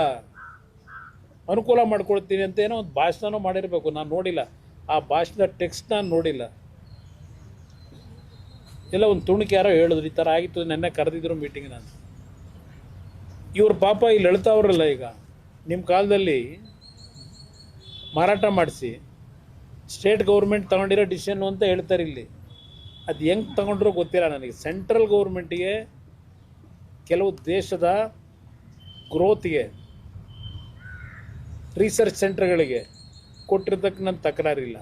ಅನುಕೂಲ ಮಾಡ್ಕೊಳ್ತೀನಿ ಅಂತ ಏನೋ ಒಂದು ಭಾಷಣ ಮಾಡಿರಬೇಕು. ನಾನು ನೋಡಿಲ್ಲ ಆ ಭಾಷಣದ ಟೆಕ್ಸ್ಟ್, ನಾನು ನೋಡಿಲ್ಲ. ಎಲ್ಲ ಒಂದು ತುಣುಕಿ ಯಾರೋ ಹೇಳಿದ್ರು, ಈ ಥರ ಆಗಿತ್ತು, ನೆನ್ನೆ ಕರೆದಿದ್ರು ಮೀಟಿಂಗ್. ನಾನು ಇವ್ರ ಪಾಪ ಇಲ್ಲಿ ಹೇಳ್ತಾವ್ರಲ್ಲ, ಈಗ ನಿಮ್ಮ ಕಾಲದಲ್ಲಿ ಮಾರಾಟ ಮಾಡಿಸಿ ಸ್ಟೇಟ್ ಗೌರ್ಮೆಂಟ್ ತಗೊಂಡಿರೋ ಡಿಸಿಷನ್ನು ಅಂತ ಹೇಳ್ತಾರೆ. ಇಲ್ಲಿ ಅದು ಹೆಂಗೆ ತಗೊಂಡ್ರೂ ಗೊತ್ತಿಲ್ಲ ನನಗೆ. ಸೆಂಟ್ರಲ್ ಗೌರ್ಮೆಂಟಿಗೆ ಕೆಲವು ದೇಶದ ಗ್ರೋತ್ಗೆ ರಿಸರ್ಚ್ ಸೆಂಟರ್ಗಳಿಗೆ ಕೊಟ್ಟಿರೋದಕ್ಕೆ ನನ್ನ ತಕರಾರಿಲ್ಲ.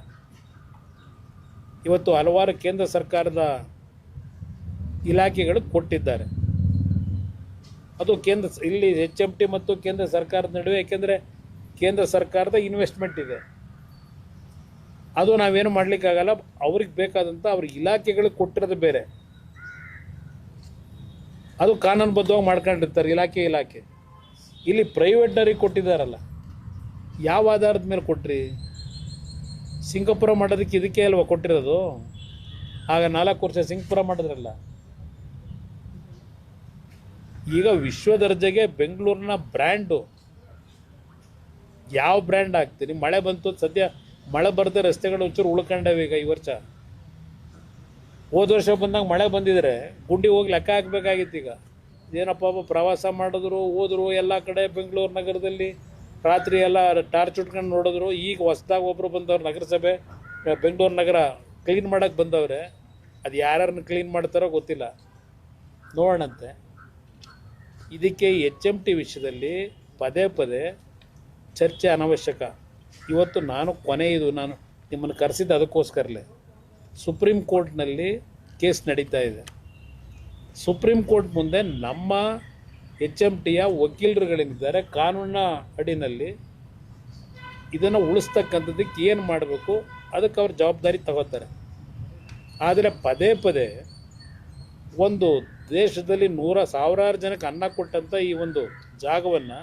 ಇವತ್ತು ಹಲವಾರು ಕೇಂದ್ರ ಸರ್ಕಾರದ ಇಲಾಖೆಗಳು ಕೊಟ್ಟಿದ್ದಾರೆ. ಅದು ಇಲ್ಲಿ HMT ಮತ್ತು ಕೇಂದ್ರ ಸರ್ಕಾರದ ನಡುವೆ, ಯಾಕೆಂದರೆ ಕೇಂದ್ರ ಸರ್ಕಾರದ ಇನ್ವೆಸ್ಟ್ಮೆಂಟ್ ಇದೆ, ಅದು ನಾವೇನು ಮಾಡಲಿಕ್ಕಾಗಲ್ಲ. ಅವ್ರಿಗೆ ಬೇಕಾದಂಥ ಅವ್ರ ಇಲಾಖೆಗಳಿಗೆ ಕೊಟ್ಟಿರೋದು ಬೇರೆ, ಅದು ಕಾನೂನುಬದ್ಧವಾಗಿ ಮಾಡ್ಕೊಂಡಿರ್ತಾರೆ ಇಲಾಖೆ. ಇಲ್ಲಿ ಪ್ರೈವೇಟ್ನವ್ರಿಗೆ ಕೊಟ್ಟಿದ್ದಾರಲ್ಲ, ಯಾವ ಆಧಾರದ ಮೇಲೆ ಕೊಟ್ರಿ? ಸಿಂಗಾಪುರ ಮಾಡೋದಕ್ಕೆ ಇದಕ್ಕೆ ಅಲ್ವಾ ಕೊಟ್ಟಿರೋದು? ಆಗ 4 ವರ್ಷ ಸಿಂಗಾಪುರ ಮಾಡಿದ್ರಲ್ಲ. ಈಗ ವಿಶ್ವ ದರ್ಜೆಗೆ ಬೆಂಗಳೂರಿನ ಬ್ರ್ಯಾಂಡು, ಯಾವ ಬ್ರ್ಯಾಂಡ್ ಹಾಕ್ತೀನಿ? ಮಳೆ ಬಂತು, ಸದ್ಯ ಮಳೆ ಬರದೆ ರಸ್ತೆಗಳು ಒಂಚೂರು ಉಳ್ಕೊಂಡವೆ ಈಗ ಈ ವರ್ಷ. ಹೋದ ವರ್ಷ ಬಂದಾಗ ಮಳೆ ಬಂದಿದ್ರೆ ಗುಂಡಿ ಹೋಗಿ ಲೆಕ್ಕ ಹಾಕಬೇಕಾಗಿತ್ತು. ಈಗ ಏನಪ್ಪ ಪ್ರವಾಸ ಮಾಡಿದ್ರು, ಹೋದ್ರು ಎಲ್ಲ ಕಡೆ ಬೆಂಗಳೂರು ನಗರದಲ್ಲಿ, ರಾತ್ರಿ ಎಲ್ಲ ಟಾರ್ಚ್ ಉಟ್ಕೊಂಡು ನೋಡಿದ್ರು. ಈಗ ಹೊಸ್ದಾಗಿ ಒಬ್ಬರು ಬಂದವ್ರು, ನಗರಸಭೆ ಬೆಂಗಳೂರು ನಗರ ಕ್ಲೀನ್ ಮಾಡೋಕ್ಕೆ ಬಂದವ್ರೆ. ಅದು ಯಾರ್ಯಾರನ್ನ ಕ್ಲೀನ್ ಮಾಡ್ತಾರೋ ಗೊತ್ತಿಲ್ಲ, ನೋಡೋಣಂತೆ. ಇದಕ್ಕೆ HMT ವಿಷಯದಲ್ಲಿ ಪದೇ ಪದೇ ಚರ್ಚೆ ಅನವಶ್ಯಕ. ಇವತ್ತು ನಾನು ನಿಮ್ಮನ್ನು ಕರೆಸಿದ್ದು ಅದಕ್ಕೋಸ್ಕರಲೇ. ಸುಪ್ರೀಂ ಕೋರ್ಟ್ನಲ್ಲಿ ಕೇಸ್ ನಡೀತಾ ಇದೆ. ಸುಪ್ರೀಂ ಕೋರ್ಟ್ ಮುಂದೆ ನಮ್ಮ HMTಯ ವಕೀಲರುಗಳೇನಿದ್ದಾರೆ, ಕಾನೂನಿನ ಅಡಿನಲ್ಲಿ ಇದನ್ನು ಉಳಿಸ್ತಕ್ಕಂಥದ್ದಕ್ಕೆ ಏನು ಮಾಡಬೇಕು ಅದಕ್ಕೆ ಅವ್ರ ಜವಾಬ್ದಾರಿ ತಗೋತಾರೆ. ಆದರೆ ಪದೇ ಪದೇ ಒಂದು ದೇಶದಲ್ಲಿ ಸಾವಿರಾರು ಜನಕ್ಕೆ ಅನ್ನ ಕೊಟ್ಟಂಥ ಈ ಒಂದು ಜಾಗವನ್ನು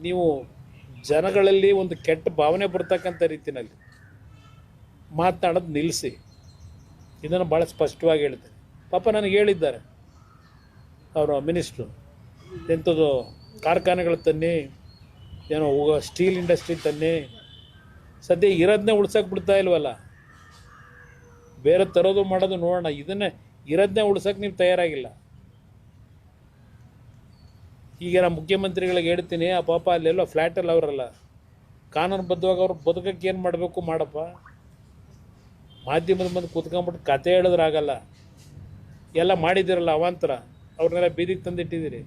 ನೀವು ಜನಗಳಲ್ಲಿ ಒಂದು ಕೆಟ್ಟ ಭಾವನೆ ಬರ್ತಕ್ಕಂಥ ರೀತಿಯಲ್ಲಿ ಮಾತನಾಡೋದು ನಿಲ್ಲಿಸಿ. ಇದನ್ನು ಭಾಳ ಸ್ಪಷ್ಟವಾಗಿ ಹೇಳ್ತಾರೆ. ಪಾಪ ನನಗೆ ಹೇಳಿದ್ದಾರೆ ಅವರು ಮಿನಿಸ್ಟ್ರು, ಎಂಥದ್ದು ಕಾರ್ಖಾನೆಗಳು ತನ್ನಿ, ಏನೋ ಸ್ಟೀಲ್ ಇಂಡಸ್ಟ್ರಿ ತನ್ನಿ. ಸದ್ಯ ಇರೋದನ್ನೇ ಉಳ್ಸೋಕೆ ಬಿಡ್ತಾ ಇಲ್ವಲ್ಲ, ಬೇರೆ ತರೋದು ಮಾಡೋದು ನೋಡೋಣ. ಇದನ್ನೇ ಇರೋದನ್ನೇ ಉಳ್ಸೋಕೆ ನೀವು ತಯಾರಾಗಿಲ್ಲ. ಈಗ ನಾನು ಮುಖ್ಯಮಂತ್ರಿಗಳಿಗೆ ಹೇಳ್ತೀನಿ, ಆ ಪಾಪ ಅಲ್ಲೆಲ್ಲೋ ಫ್ಲ್ಯಾಟಲ್ಲಿ ಅವರಲ್ಲ, ಕಾನೂನುಬದ್ಧವಾಗಿ ಅವ್ರು ಬದುಕಕ್ಕೆ ಏನು ಮಾಡಬೇಕು ಮಾಡಪ್ಪ. ಮಾಧ್ಯಮದ ಮುಂದೆ ಕೂತ್ಕೊಂಡ್ಬಿಟ್ಟು ಕತೆ ಹೇಳಿದ್ರಾಗಲ್ಲ. ಎಲ್ಲ ಮಾಡಿದ್ದೀರಲ್ಲ ಅವಾಂತರ, ಅವ್ರನ್ನೆಲ್ಲ ಬೀದಿಗೆ ತಂದಿಟ್ಟಿದ್ದೀರಿ,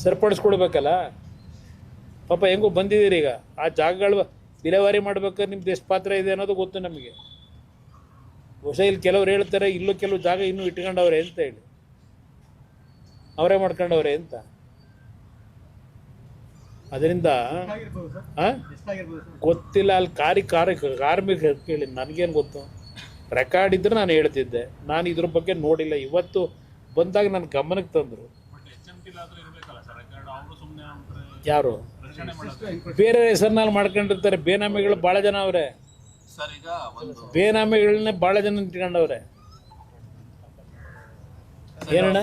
ಸರಿಪಡಿಸ್ಕೊಡ್ಬೇಕಲ್ಲ. ಪಾಪ ಹೆಂಗೂ ಬಂದಿದ್ದೀರಿ. ಈಗ ಆ ಜಾಗಗಳು ವಿಲೇವಾರಿ ಮಾಡ್ಬೇಕಾದ್ರೆ ನಿಮ್ದು ಎಷ್ಟು ಪಾತ್ರ ಇದೆ ಅನ್ನೋದು ಗೊತ್ತು ನಮಗೆ. ಬಹುಶಃ ಇಲ್ಲಿ ಕೆಲವ್ರು ಹೇಳ್ತಾರೆ, ಇಲ್ಲೂ ಕೆಲವು ಜಾಗ ಇನ್ನೂ ಇಟ್ಕೊಂಡವ್ರೆ ಅಂತ ಹೇಳಿ, ಅವರೇ ಮಾಡ್ಕೊಂಡವ್ರೆ ಅಂತ. ಅದರಿಂದ ಗೊತ್ತಿಲ್ಲ. ಅಲ್ಲಿ ಕಾರ್ಮಿಕ ಕೇಳಿ ನನಗೇನು ಗೊತ್ತು. ರೆಕಾರ್ಡ್ ಇದ್ರೆ ನಾನು ಹೇಳ್ತಿದ್ದೆ. ನಾನು ಇದ್ರ ಬಗ್ಗೆ ನೋಡಿಲ್ಲ. ಇವತ್ತು ಬಂದಾಗ ನನ್ನ ಗಮನಕ್ಕೆ ತಂದರು. ಯಾರು ಬೇರೆ ಹೆಸರಿನಲ್ಲಿ ಮಾಡ್ಕೊಂಡಿರ್ತಾರೆ. ಬೇನಾಮಿಗಳು ಭಾಳ ಜನ ಅವರೇ. ಬೇನಾಮಿಗಳನ್ನೇ ಭಾಳ ಜನ ಇಟ್ಕೊಂಡವ್ರೆ. ಏನಣ್ಣ?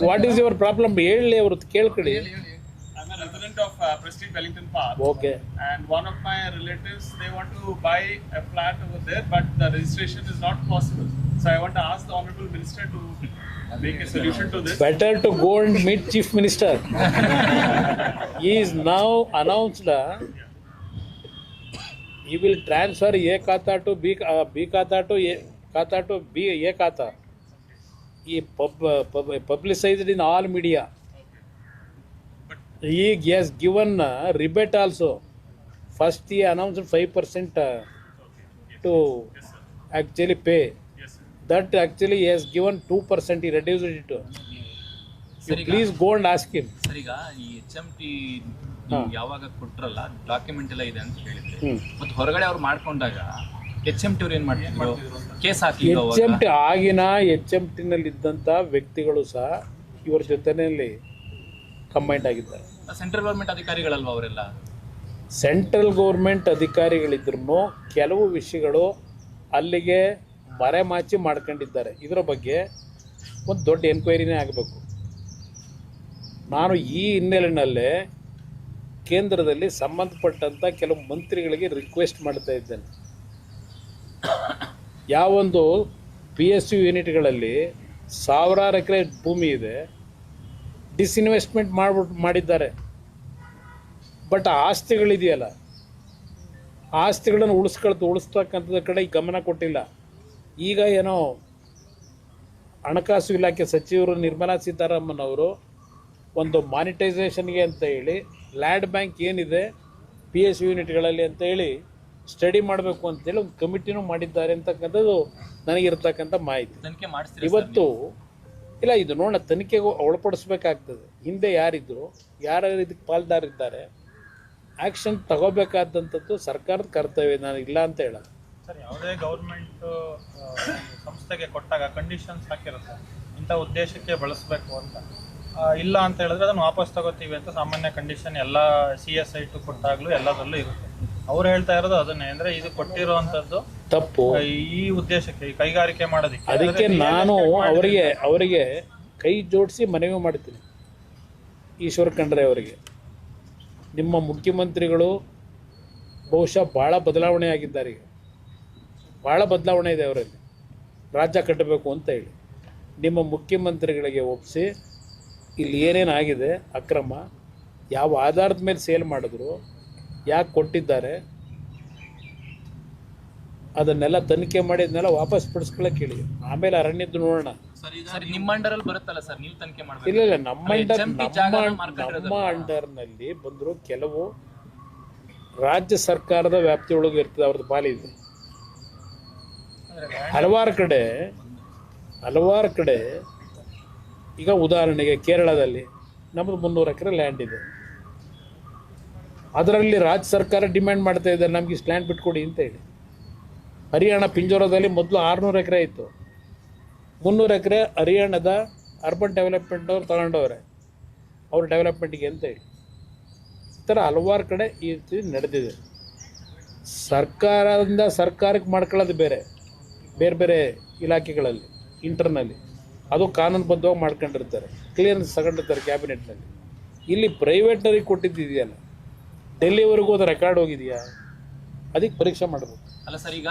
ವಾಟ್ ಈಸ್ ಯುವರ್ ಪ್ರಾಬ್ಲಮ್ ಹೇಳಿ, ಅವರು ಕೇಳ್ಕೊಳ್ಳಿ. I'm a resident of Prestige Wellington Park. Okay. And one of my relatives, they want to buy a flat over there, but the registration is not possible. So I want to ask the Honorable Minister to make a solution to this. Better to go and meet Chief Minister. He is now announced. He will transfer A Khata to B Khata to A Khata to A Khata. He publicized in all media. He has given rebate also. First he announced 5% to actually pay. That actually he has given 2%. He reduced it to. You please go and ask him. Sir, ಈಗ ಈ HMT ಯಾವಾಗ ಕೊಟ್ರಲ್ಲ, document ಎಲ್ಲ ಇದೆ ಅಂತ ಹೇಳಿದ್ರೆ, ಮತ್ತೆ ಹೊರಗಡೆ ಅವ್ರು ಮಾಡ್ಕೊಂಡಾಗ HMT ಅವ್ರು ಏನ್ ಮಾಡ್ತಿದ್ರು? ಕೇಸ್ ಹಾಕಿ HMT ಆಗಿನ HMT ನಲ್ಲಿ ಇದ್ದಂತ ವ್ಯಕ್ತಿಗಳು ಸಹ ಇವರ ಜೊತೆನಲ್ಲಿ ಕಂಬೈಂಡ್ ಆಗಿದ್ದಾರೆ. ಸೆಂಟ್ರಲ್ ಗೌರ್ಮೆಂಟ್ ಅಧಿಕಾರಿಗಳಲ್ವಾ ಅವರೆಲ್ಲ? ಸೆಂಟ್ರಲ್ ಗೌರ್ಮೆಂಟ್ ಅಧಿಕಾರಿಗಳಿದ್ರು ಕೆಲವು ವಿಷಯಗಳು ಅಲ್ಲಿಗೆ ಮರೆಮಾಚಿ ಮಾಡ್ಕೊಂಡಿದ್ದಾರೆ. ಇದರ ಬಗ್ಗೆ ಒಂದು ದೊಡ್ಡ ಎನ್ಕ್ವೈರಿನೇ ಆಗಬೇಕು. ನಾನು ಈ ಹಿನ್ನೆಲೆಯಲ್ಲೇ ಕೇಂದ್ರದಲ್ಲಿ ಸಂಬಂಧಪಟ್ಟಂಥ ಕೆಲವು ಮಂತ್ರಿಗಳಿಗೆ ರಿಕ್ವೆಸ್ಟ್ ಮಾಡ್ತಾ ಇದ್ದೇನೆ. ಯಾವೊಂದು PSU ಯೂನಿಟ್ಗಳಲ್ಲಿ ಸಾವಿರಾರು ಎಕರೆ ಭೂಮಿ ಇದೆ, ಡಿಸ್ಇನ್ವೆಸ್ಟ್ಮೆಂಟ್ ಮಾಡಿದ್ದಾರೆ. ಬಟ್ ಆಸ್ತಿಗಳಿದೆಯಲ್ಲ, ಆಸ್ತಿಗಳನ್ನು ಉಳಿಸ್ತಕ್ಕಂಥದ್ರ ಕಡೆ ಗಮನ ಕೊಟ್ಟಿಲ್ಲ. ಈಗ ಏನೋ ಹಣಕಾಸು ಇಲಾಖೆ ಸಚಿವರು ನಿರ್ಮಲಾ ಸೀತಾರಾಮನ್ ಅವರು ಒಂದು ಮಾನಿಟೈಸೇಷನ್ಗೆ ಅಂತ ಹೇಳಿ ಲ್ಯಾಂಡ್ ಬ್ಯಾಂಕ್ ಏನಿದೆ PSU ಯೂನಿಟ್ಗಳಲ್ಲಿ ಅಂತ ಹೇಳಿ ಸ್ಟಡಿ ಮಾಡಬೇಕು ಅಂತೇಳಿ ಒಂದು ಕಮಿಟಿನೂ ಮಾಡಿದ್ದಾರೆ ಅಂತಕ್ಕಂಥದ್ದು ನನಗಿರ್ತಕ್ಕಂಥ ಮಾಹಿತಿ. ತನಿಖೆ ಮಾಡಿಸ್ತೀರಿ ಇವತ್ತು ಇಲ್ಲ, ಇದು ನೋಡೋಣ, ತನಿಖೆಗೆ ಒಳಪಡಿಸ್ಬೇಕಾಗ್ತದೆ. ಹಿಂದೆ ಯಾರಿದ್ರು, ಯಾರು ಇದಕ್ಕೆ ಪಾಲ್ದಾರಿದ್ದಾರೆ, ಆ್ಯಕ್ಷನ್ ತಗೋಬೇಕಾದಂಥದ್ದು ಸರ್ಕಾರದ ಕರ್ತವ್ಯ. ನಾನು ಇಲ್ಲ ಅಂತ ಹೇಳಲ್ಲ. ಸರ್, ಯಾವುದೇ ಗೌರ್ಮೆಂಟ್ ಸಂಸ್ಥೆಗೆ ಕೊಟ್ಟಾಗ ಕಂಡೀಷನ್ಸ್ ಹಾಕಿರುತ್ತೆ, ಇಂಥ ಉದ್ದೇಶಕ್ಕೆ ಬಳಸಬೇಕು ಅಂತ. ಇಲ್ಲ ಅಂತ ಹೇಳಿದ್ರೆ ಅದನ್ನು ವಾಪಸ್ ತಗೋತೀವಿ ಅಂತ ಸಾಮಾನ್ಯ ಕಂಡೀಷನ್ ಎಲ್ಲ CSI ಕೊಟ್ಟಾಗಲೂ ಎಲ್ಲದರಲ್ಲೂ ಇರುತ್ತೆ. ಅವ್ರು ಹೇಳ್ತಾ ಇರೋದು ಅದನ್ನೇ, ಅಂದ್ರೆ ಇದು ಕೊಟ್ಟಿರುವಂತದ್ದು ತಪ್ಪು. ಈ ಉದ್ದೇಶಕ್ಕೆ, ಈ ಕೈಗಾರಿಕೆ ಮಾಡೋದಕ್ಕೆ. ಅದಕ್ಕೆ ನಾನು ಅವರಿಗೆ ಕೈ ಜೋಡಿಸಿ ಮನವಿ ಮಾಡ್ತೀನಿ, ಈಶ್ವರ್ ಖಂಡ್ರೆ ಅವರಿಗೆ. ನಿಮ್ಮ ಮುಖ್ಯಮಂತ್ರಿಗಳು ಬಹುಶಃ ಭಾಳ ಬದಲಾವಣೆ ಆಗಿದ್ದಾರೆ. ಈಗ ಭಾಳ ಬದಲಾವಣೆ ಇದೆ ಅವರಲ್ಲಿ, ರಾಜ್ಯ ಕಟ್ಟಬೇಕು ಅಂತ ಹೇಳಿ. ನಿಮ್ಮ ಮುಖ್ಯಮಂತ್ರಿಗಳಿಗೆ ಒಪ್ಪಿಸಿ ಇಲ್ಲಿ ಏನೇನಾಗಿದೆ ಅಕ್ರಮ, ಯಾವ ಆಧಾರದ ಮೇಲೆ ಸೇಲ್ ಮಾಡಿದ್ರು, ಯಾಕೆ ಕೊಟ್ಟಿದ್ದಾರೆ, ಅದನ್ನೆಲ್ಲ ತನಿಖೆ ಮಾಡಿ ಅದನ್ನೆಲ್ಲ ವಾಪಸ್ ಪಡಿಸ್ಕೊಳ್ಳೋಕೆ ಹೇಳಿ. ಆಮೇಲೆ ಅರಣ್ಯದ್ದು ನೋಡೋಣ. ಸರ್, ನಿಮ್ಮ ಅಂಡರಲ್ಲಿ ಬರುತ್ತಲ್ಲ ಸರ್, ನೀವು ತನಿಖೆ ಮಾಡಬೇಕು. ಇಲ್ಲ, ನಮ್ಮ ಅಂಡರ್ನಲ್ಲಿ ಬಂದರು. ಕೆಲವು ರಾಜ್ಯ ಸರ್ಕಾರದ ವ್ಯಾಪ್ತಿಯೊಳಗೆ ಇರ್ತದೆ, ಅವ್ರದ್ದು ಪಾಲಿದೆ. ಹಲವಾರು ಕಡೆ ಈಗ ಉದಾಹರಣೆಗೆ ಕೇರಳದಲ್ಲಿ ನಮ್ಮದು 300 ಎಕರೆ ಲ್ಯಾಂಡ್ ಇದೆ. ಅದರಲ್ಲಿ ರಾಜ್ಯ ಸರ್ಕಾರ ಡಿಮ್ಯಾಂಡ್ ಮಾಡ್ತಾ ಇದ್ದಾರೆ, ನಮ್ಗೆ ಇಷ್ಟು ಲ್ಯಾಂಡ್ ಬಿಟ್ಕೊಡಿ ಅಂತ ಹೇಳಿ. ಹರಿಯಾಣ ಪಿಂಜೋರದಲ್ಲಿ ಮೊದಲು 600 ಎಕರೆ ಇತ್ತು, 300 ಎಕರೆ ಹರಿಯಾಣದ ಅರ್ಬನ್ ಡೆವಲಪ್ಮೆಂಟ್ನವ್ರು ತಗೊಂಡವ್ರೆ, ಅವ್ರ ಡೆವಲಪ್ಮೆಂಟಿಗೆ ಅಂತ ಹೇಳಿ. ಈ ಥರ ಹಲವಾರು ಕಡೆ ಈ ರೀತಿ ನಡೆದಿದೆ. ಸರ್ಕಾರದಿಂದ ಸರ್ಕಾರಕ್ಕೆ ಮಾಡ್ಕೊಳ್ಳೋದು ಬೇರೆ ಬೇರೆ ಇಲಾಖೆಗಳಲ್ಲಿ ಇಂಟರ್ನಲ್ಲಿ, ಅದು ಕಾನೂನುಬದ್ಧವಾಗಿ ಮಾಡ್ಕೊಂಡಿರ್ತಾರೆ, ಕ್ಲಿಯರೆನ್ಸ್ ತಗೊಂಡಿರ್ತಾರೆ ಕ್ಯಾಬಿನೆಟ್ನಲ್ಲಿ. ಇಲ್ಲಿ ಪ್ರೈವೇಟ್ನವ್ರಿಗೆ ಕೊಟ್ಟಿದ್ದಿದೆಯಲ್ಲ, ಡೆಲ್ಲಿವರೆಗೂ ಅದು ರೆಕಾರ್ಡ್ ಹೋಗಿದೆಯಾ, ಅದಕ್ಕೆ ಪರೀಕ್ಷೆ ಮಾಡಬೇಕು. ಅಲ್ಲ ಸರ್, ಈಗ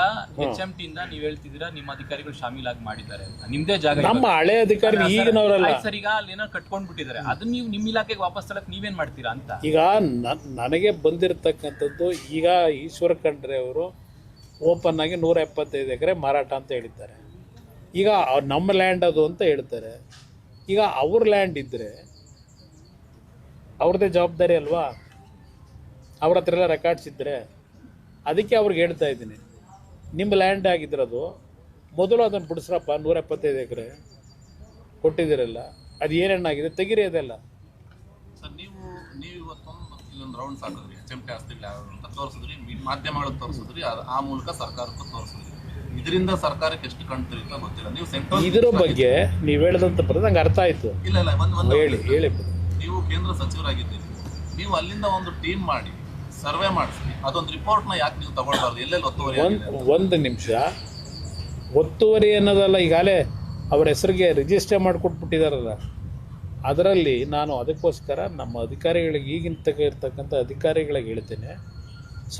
HMT ಇಂದ ನೀವು ಹೇಳ್ತಿದ್ದೀರಾ ನಿಮ್ಮ ಅಧಿಕಾರಿಗಳು ಶಾಮೀಲಾಗಿ ಮಾಡಿದ್ದಾರೆ ಅಂತ, ನಿಮ್ದೇ ಜಾಗ. ನಮ್ಮ ಹಳೆ ಅಧಿಕಾರಿ ಈಗಿನವರಲ್ಲ ಸರ್. ಈಗ ಅಲ್ಲಿ ಏನೋ ಕಟ್ಕೊಂಡ್ ಬಿಟ್ಟಿದ್ದಾರೆ, ಅದನ್ನ ನೀವು ನಿಮ್ಮ ಇಲಾಖೆಗೆ ವಾಪಸ್ ತರಕ್ ನೀವೇನ್ ಮಾಡ್ತೀರಾ ಅಂತ. ಈಗ ನನಗೆ ಬಂದಿರತಕ್ಕಂಥದ್ದು, ಈಗ ಈಶ್ವರ ಖಂಡ್ರೆ ಅವರು ಓಪನ್ ಆಗಿ 175 ಎಕರೆ ಮಾರಾಟ ಅಂತ ಹೇಳಿದ್ದಾರೆ. ಈಗ ನಮ್ಮ ಲ್ಯಾಂಡ್ ಅದು ಅಂತ ಹೇಳ್ತಾರೆ. ಈಗ ಅವ್ರ ಲ್ಯಾಂಡ್ ಇದ್ದರೆ ಅವ್ರದ್ದೇ ಜವಾಬ್ದಾರಿ ಅಲ್ವಾ, ಅವ್ರ ಹತ್ರ ಎಲ್ಲ ರೆಕಾರ್ಡ್ಸ್ ಇದ್ದರೆ. ಅದಕ್ಕೆ ಅವ್ರಿಗೆ ಹೇಳ್ತಾ ಇದ್ದೀನಿ, ನಿಮ್ಮ ಲ್ಯಾಂಡ್ ಆಗಿದ್ರದು ಮೊದಲು ಅದನ್ನು ಬಿಡಿಸ್ರಪ್ಪ. 175 ಎಕರೆ ಕೊಟ್ಟಿದ್ದೀರಲ್ಲ, ಅದು ಏನೇನಾಗಿದೆ ತೆಗಿರಿ ಅದೆಲ್ಲ. ಸರ್, ನೀವು ಇವತ್ತೊಂದು ರೌಂಡ್ ಸಾಕಿದ್ರಿ, HMT ಆಸ್ತಿಗಳು ಯಾವ ಅಂತ ತೋರಿಸಿದ್ರಿ, ಮಾಧ್ಯಮಗಳಿಗೆ ತೋರಿಸಿದ್ರಿ, ಆ ಮೂಲಕ ಸರ್ಕಾರಕ್ಕೂ ತೋರಿಸಿದ್ರಿ. ಇದರಿಂದ ಸರ್ಕಾರಕ್ಕೆ ಎಷ್ಟು ಕಣ್ತಿರುತ್ತೋ ಗೊತ್ತಿಲ್ಲ. ನೀವು ಸೆಂಟ್ರಲ್ ಇದರ ಬಗ್ಗೆ ನೀವು ಹೇಳದಂತ ಬರೋದು ನಂಗೆ ಅರ್ಥ ಆಯ್ತು. ಇಲ್ಲ ಒಂದು ಹೇಳಿ. ನೀವು ಕೇಂದ್ರ ಸಚಿವರಾಗಿದ್ದೀರಿ, ನೀವು ಅಲ್ಲಿಂದ ಒಂದು ಟೀಮ್ ಮಾಡಿ ಸರ್ವೆ ಮಾಡಿಸಿ ಅದೊಂದು ರಿಪೋರ್ಟ್ನ ಯಾಕೆ ನೀವು ತಗೊಳ್ಬಾರ್ದು? ಎಲ್ಲೆಲ್ಲಿ ಒತ್ತುವರಿ? ಒಂದು ನಿಮಿಷ, ಒತ್ತುವರಿ ಅನ್ನೋದಲ್ಲ, ಈಗಾಗಲೇ ಅವ್ರ ಹೆಸರಿಗೆ ರಿಜಿಸ್ಟರ್ ಮಾಡಿಕೊಟ್ಬಿಟ್ಟಿದಾರಲ್ಲ, ಅದರಲ್ಲಿ ನಾನು ಅದಕ್ಕೋಸ್ಕರ ನಮ್ಮ ಅಧಿಕಾರಿಗಳಿಗೆ, ಈಗಿನ ಇರ್ತಕ್ಕಂಥ ಅಧಿಕಾರಿಗಳಿಗೆ ಹೇಳ್ತೇನೆ,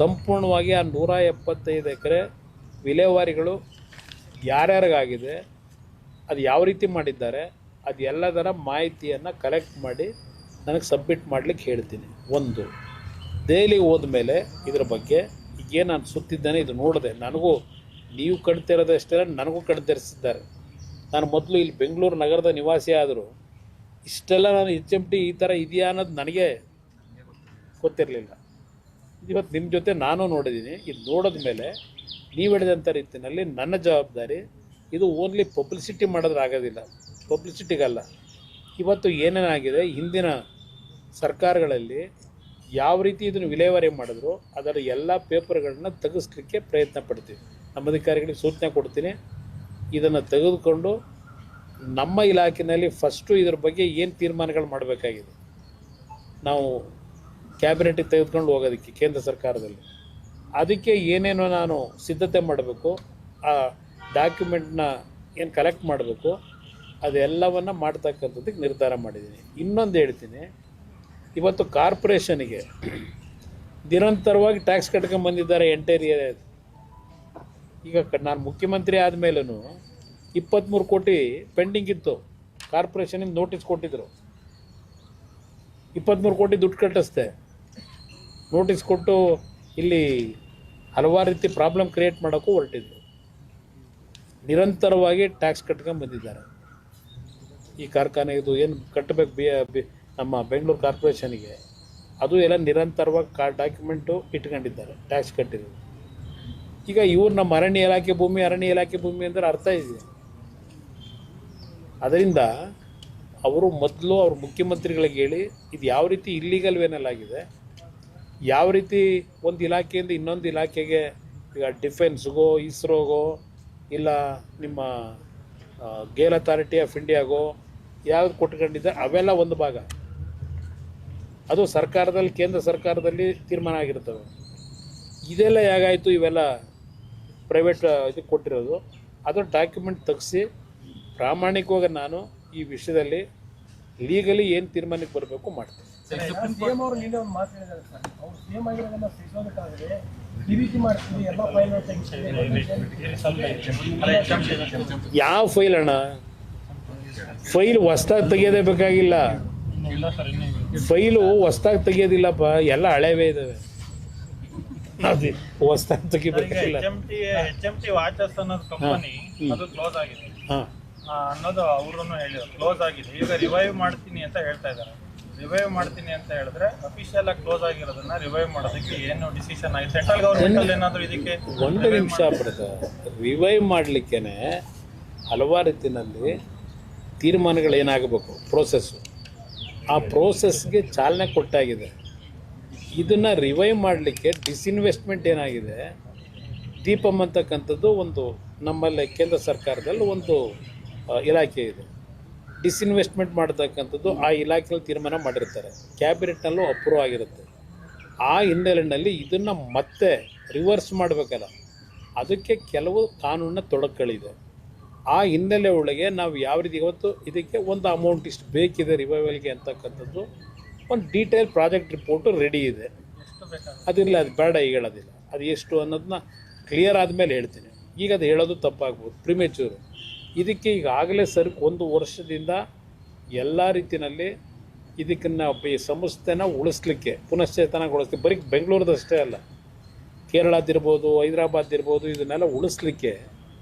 ಸಂಪೂರ್ಣವಾಗಿ ಆ 175 ಎಕರೆ ವಿಲೇವಾರಿಗಳು ಯಾರ್ಯಾರಿಗಾಗಿದೆ, ಅದು ಯಾವ ರೀತಿ ಮಾಡಿದ್ದಾರೆ, ಅದು ಎಲ್ಲದರ ಮಾಹಿತಿಯನ್ನು ಕಲೆಕ್ಟ್ ಮಾಡಿ ನನಗೆ ಸಬ್ಮಿಟ್ ಮಾಡಲಿಕ್ಕೆ ಹೇಳ್ತೀನಿ. ಒಂದು ದೆಹಲಿಗೆ ಹೋದ್ಮೇಲೆ ಇದ್ರ ಬಗ್ಗೆ ಈಗೇನು ನಾನು ಸುತ್ತಿದ್ದೇನೆ ಇದು ನೋಡಿದೆ. ನನಗೂ ನೀವು ಕಣ್ತಿರೋದಷ್ಟೇ ನನಗೂ ಕಣ್ತರಿಸಿದ್ದಾರೆ. ನಾನು ಮೊದಲು ಇಲ್ಲಿ ಬೆಂಗಳೂರು ನಗರದ ನಿವಾಸಿ ಆದರೂ ಇಷ್ಟೆಲ್ಲ ನಾನು HMT ಈ ಥರ ಇದೆಯಾ ಅನ್ನೋದು ನನಗೆ ಗೊತ್ತಿರಲಿಲ್ಲ. ಇವತ್ತು ನಿಮ್ಮ ಜೊತೆ ನಾನು ನೋಡಿದ್ದೀನಿ. ಇದು ನೋಡಿದ ಮೇಲೆ ನೀವು ಹೇಳಿದಂಥ ರೀತಿಯಲ್ಲಿ ನನ್ನ ಜವಾಬ್ದಾರಿ ಇದು ಓನ್ಲಿ ಪಬ್ಲಿಸಿಟಿ ಮಾಡೋದ್ರೆ ಆಗೋದಿಲ್ಲ, ಪಬ್ಲಿಸಿಟಿಗಲ್ಲ. ಇವತ್ತು ಏನೇನಾಗಿದೆ ಹಿಂದಿನ ಸರ್ಕಾರಗಳಲ್ಲಿ ಯಾವ ರೀತಿ ಇದನ್ನು ವಿಲೇವಾರಿ ಮಾಡಿದ್ರು ಅದರ ಎಲ್ಲ ಪೇಪರ್ಗಳನ್ನ ತೆಗೆಸ್ಲಿಕ್ಕೆ ಪ್ರಯತ್ನ ಪಡ್ತೀವಿ. ನಮ್ಮ ಅಧಿಕಾರಿಗಳಿಗೆ ಸೂಚನೆ ಕೊಡ್ತೀನಿ, ಇದನ್ನು ತೆಗೆದುಕೊಂಡು ನಮ್ಮ ಇಲಾಖೆಯಲ್ಲಿ ಫಸ್ಟು ಇದ್ರ ಬಗ್ಗೆ ಏನು ತೀರ್ಮಾನಗಳು ಮಾಡಬೇಕಾಗಿದೆ ನಾವು ಕ್ಯಾಬಿನೆಟಿಗೆ ತೆಗೆದುಕೊಂಡು ಹೋಗೋದಕ್ಕೆ ಕೇಂದ್ರ ಸರ್ಕಾರದಲ್ಲಿ, ಅದಕ್ಕೆ ಏನೇನೋ ನಾನು ಸಿದ್ಧತೆ ಮಾಡಬೇಕು, ಆ ಡಾಕ್ಯುಮೆಂಟ್ನ ಏನು ಕಲೆಕ್ಟ್ ಮಾಡಬೇಕು ಅದೆಲ್ಲವನ್ನು ಮಾಡ್ತಕ್ಕಂಥದ್ದಕ್ಕೆ ನಿರ್ಧಾರ ಮಾಡಿದ್ದೀನಿ. ಇನ್ನೊಂದು ಹೇಳ್ತೀನಿ, ಇವತ್ತು ಕಾರ್ಪೊರೇಷನಿಗೆ ನಿರಂತರವಾಗಿ ಟ್ಯಾಕ್ಸ್ ಕಟ್ಕೊಂಡ್ಬಂದಿದ್ದಾರೆ ಎಂಟೈರ್ ಏರಿಯಾ. ಈಗ ನಾನು ಮುಖ್ಯಮಂತ್ರಿ ಆದಮೇಲೂ 23 ಕೋಟಿ ಪೆಂಡಿಂಗ್ ಇತ್ತು, ಕಾರ್ಪೊರೇಷನಿಂದ ನೋಟಿಸ್ ಕೊಟ್ಟಿದ್ದರು. 23 ಕೋಟಿ ದುಡ್ಡು ಕಟ್ಟಿಸ್ದೆ, ನೋಟಿಸ್ ಕೊಟ್ಟು ಇಲ್ಲಿ ಹಲವಾರು ರೀತಿ ಪ್ರಾಬ್ಲಮ್ ಕ್ರಿಯೇಟ್ ಮಾಡೋಕ್ಕೂ ಹೊರಟಿದ್ರು. ನಿರಂತರವಾಗಿ ಟ್ಯಾಕ್ಸ್ ಕಟ್ಕೊಂಡು ಬಂದಿದ್ದಾರೆ. ಈ ಕಾರ್ಖಾನೆ ಇದು ಏನು ಕಟ್ಟಬೇಕು ನಮ್ಮ ಬೆಂಗಳೂರು ಕಾರ್ಪೊರೇಷನ್ಗೆ, ಅದು ಎಲ್ಲ ನಿರಂತರವಾಗಿ ಡಾಕ್ಯುಮೆಂಟು ಇಟ್ಕೊಂಡಿದ್ದಾರೆ ಟ್ಯಾಕ್ಸ್ ಕಟ್ಟಿರೋದು. ಈಗ ಇವ್ರು ನಮ್ಮ ಅರಣ್ಯ ಇಲಾಖೆ ಭೂಮಿ ಅಂದರೆ ಅರ್ಥ ಇದೆ. ಅದರಿಂದ ಅವರು ಮೊದಲು ಅವ್ರ ಮುಖ್ಯಮಂತ್ರಿಗಳಿಗೆ ಹೇಳಿ ಇದು ಯಾವ ರೀತಿ ಇಲ್ಲಿಗಲ್ ವೇನಲ್ಲಾಗಿದೆ, ಯಾವ ರೀತಿ ಒಂದು ಇಲಾಖೆಯಿಂದ ಇನ್ನೊಂದು ಇಲಾಖೆಗೆ, ಈಗ ಡಿಫೆನ್ಸ್ಗೋ, ಇಸ್ರೋಗೋ, ಇಲ್ಲ ನಿಮ್ಮ ಗೇಲ್ ಅಥಾರಿಟಿ ಆಫ್ ಇಂಡಿಯಾಗೋ ಯಾವ್ದು ಕೊಟ್ಕೊಂಡಿದ್ದೆ ಅವೆಲ್ಲ ಒಂದು ಭಾಗ, ಅದು ಸರ್ಕಾರದಲ್ಲಿ, ಕೇಂದ್ರ ಸರ್ಕಾರದಲ್ಲಿ ತೀರ್ಮಾನ ಆಗಿರ್ತವೆ. ಇದೆಲ್ಲ ಹೇಗಾಯಿತು, ಇವೆಲ್ಲ ಪ್ರೈವೇಟ್ ಇದಕ್ಕೆ ಕೊಟ್ಟಿರೋದು. ಅದು ಡಾಕ್ಯುಮೆಂಟ್ ತೆಗೆಸಿ ಪ್ರಾಮಾಣಿಕವಾಗಿ ನಾನು ಈ ವಿಷಯದಲ್ಲಿ ಲೀಗಲಿ ಏನು ತೀರ್ಮಾನಕ್ಕೆ ಬರಬೇಕು ಮಾಡ್ತೀನಿ. ಸಿಎಂ ಅವರು ನಿನ್ನೆ ಒಂದು ಮಾತು ಹೇಳಿದ್ದಾರೆ ಸರ್, ಅವ್ರು ಸಿಎಂ ಆಗಿರೋದನ್ನ ಸಹಿಸೋದಕ್ಕಾಗದೆ ಈ ರೀತಿ ಮಾಡ್ತೀವಿ, ಎಲ್ಲ ಫೈಲ್ ಯಾವ ಫೈಲ್ ಅಣ್ಣ? ಫೈಲ್ ಹೊಸ್ದಾಗಿ ತೆಗಿಯೋದೇ ಬೇಕಾಗಿಲ್ಲ, ಫೈಲು ಹೊಸ್ದಾಗಿ ತೆಗಿಯೋದಿಲ್ಲಪ್ಪ, ಎಲ್ಲ ಹಳೇವೇ ಇದ್ದಾವೆ, ಅದು ಹೊಸ್ದಾಗಿ ತೆಗಿಬೇಕಾಗಿಲ್ಲ. HMT ವಾಚಸ್ ಅನ್ನೋದು ಕಂಪನಿ ಅದು ಕ್ಲೋಸ್ ಆಗಿದೆ ಅನ್ನೋದು ಅವ್ರನ್ನು ಹೇಳಿದ್ರು, ಕ್ಲೋಸ್ ಆಗಿದೆ. ಈಗ ರಿವೈವ್ ಮಾಡ್ತೀನಿ ಅಂತ ಹೇಳ್ತಾ ಇದ್ದಾರೆ. ರಿವೈವ್ ಮಾಡ್ತೀನಿ ಅಂತ ಹೇಳಿದ್ರೆ ಅಫಿಷಿಯಲ್ ಆಗಿ ಕ್ಲೋಸ್ ಆಗಿರೋದನ್ನ ರಿವೈವ್ ಮಾಡೋದಕ್ಕೆ ಏನು ಡಿಸಿಷನ್ ಆಗಿದೆ? ಸೆಂಟ್ರಲ್ ಗವರ್ಮೆಂಟ್ ಅಲ್ಲಿ ಏನಾದರೂ ಇದಕ್ಕೆ ಒಂದು ನಿಮಿಷ ರಿವೈವ್ ಮಾಡಲಿಕ್ಕೇನೆ ಹಲವಾರು ರೀತಿಯಲ್ಲಿ ತೀರ್ಮಾನಗಳು ಏನಾಗಬೇಕು, ಪ್ರೋಸೆಸ್ಸು, ಆ ಪ್ರೋಸೆಸ್ಗೆ ಚಾಲನೆ ಕೊಟ್ಟಾಗಿದೆ. ಇದನ್ನು ರಿವೈವ್ ಮಾಡಲಿಕ್ಕೆ ಡಿಸ್ಇನ್ವೆಸ್ಟ್ಮೆಂಟ್ ಏನಾಗಿದೆ, ದೀಪಂ ಅಂತಕ್ಕಂಥದ್ದು ಒಂದು ನಮ್ಮಲ್ಲಿ ಕೇಂದ್ರ ಸರ್ಕಾರದಲ್ಲಿ ಒಂದು ಇಲಾಖೆ ಇದೆ. ಡಿಸ್ಇನ್ವೆಸ್ಟ್ಮೆಂಟ್ ಮಾಡ್ತಕ್ಕಂಥದ್ದು ಆ ಇಲಾಖೆಯಲ್ಲಿ ತೀರ್ಮಾನ ಮಾಡಿರ್ತಾರೆ, ಕ್ಯಾಬಿನೆಟ್ನಲ್ಲೂ ಅಪ್ರೂವ್ ಆಗಿರುತ್ತೆ. ಆ ಹಿನ್ನೆಲೆಯಲ್ಲಿ ಇದನ್ನು ಮತ್ತೆ ರಿವರ್ಸ್ ಮಾಡಬೇಕಲ್ಲ, ಅದಕ್ಕೆ ಕೆಲವು ಕಾನೂನಿನ ತೊಡಕುಗಳಿದೆ. ಆ ಹಿನ್ನೆಲೆ ಒಳಗೆ ನಾವು ಯಾವ ರೀತಿ ಇವತ್ತು ಇದಕ್ಕೆ ಒಂದು ಅಮೌಂಟ್ ಇಷ್ಟು ಬೇಕಿದೆ ರಿವೈವಲ್ಗೆ ಅಂತಕ್ಕಂಥದ್ದು ಒಂದು ಡೀಟೇಲ್ ಪ್ರಾಜೆಕ್ಟ್ ರಿಪೋರ್ಟು ರೆಡಿ ಇದೆ. ಅದಿರಲಿ, ಅದು ಬೇಡ ಈಗ ಹೇಳೋದಿಲ್ಲ, ಅದು ಎಷ್ಟು ಅನ್ನೋದನ್ನ ಕ್ಲಿಯರ್ ಆದಮೇಲೆ ಹೇಳ್ತೀನಿ. ಈಗ ಅದು ಹೇಳೋದು ತಪ್ಪಾಗ್ಬೋದು, ಪ್ರಿಮೇಚೂರು. ಇದಕ್ಕೆ ಈಗಾಗಲೇ ಒಂದು ವರ್ಷದಿಂದ ಎಲ್ಲ ರೀತಿಯಲ್ಲಿ ಇದಕ್ಕನ್ನು ಈ ಸಂಸ್ಥೆನ ಉಳಿಸ್ಲಿಕ್ಕೆ, ಪುನಶ್ಚೇತನಗೊಳಿಸ್ಲಿಕ್ಕೆ, ಬರೀ ಬೆಂಗಳೂರದಷ್ಟೇ ಅಲ್ಲ, ಕೇರಳದಿರ್ಬೋದು, ಹೈದರಾಬಾದಿರ್ಬೋದು, ಇದನ್ನೆಲ್ಲ ಉಳಿಸ್ಲಿಕ್ಕೆ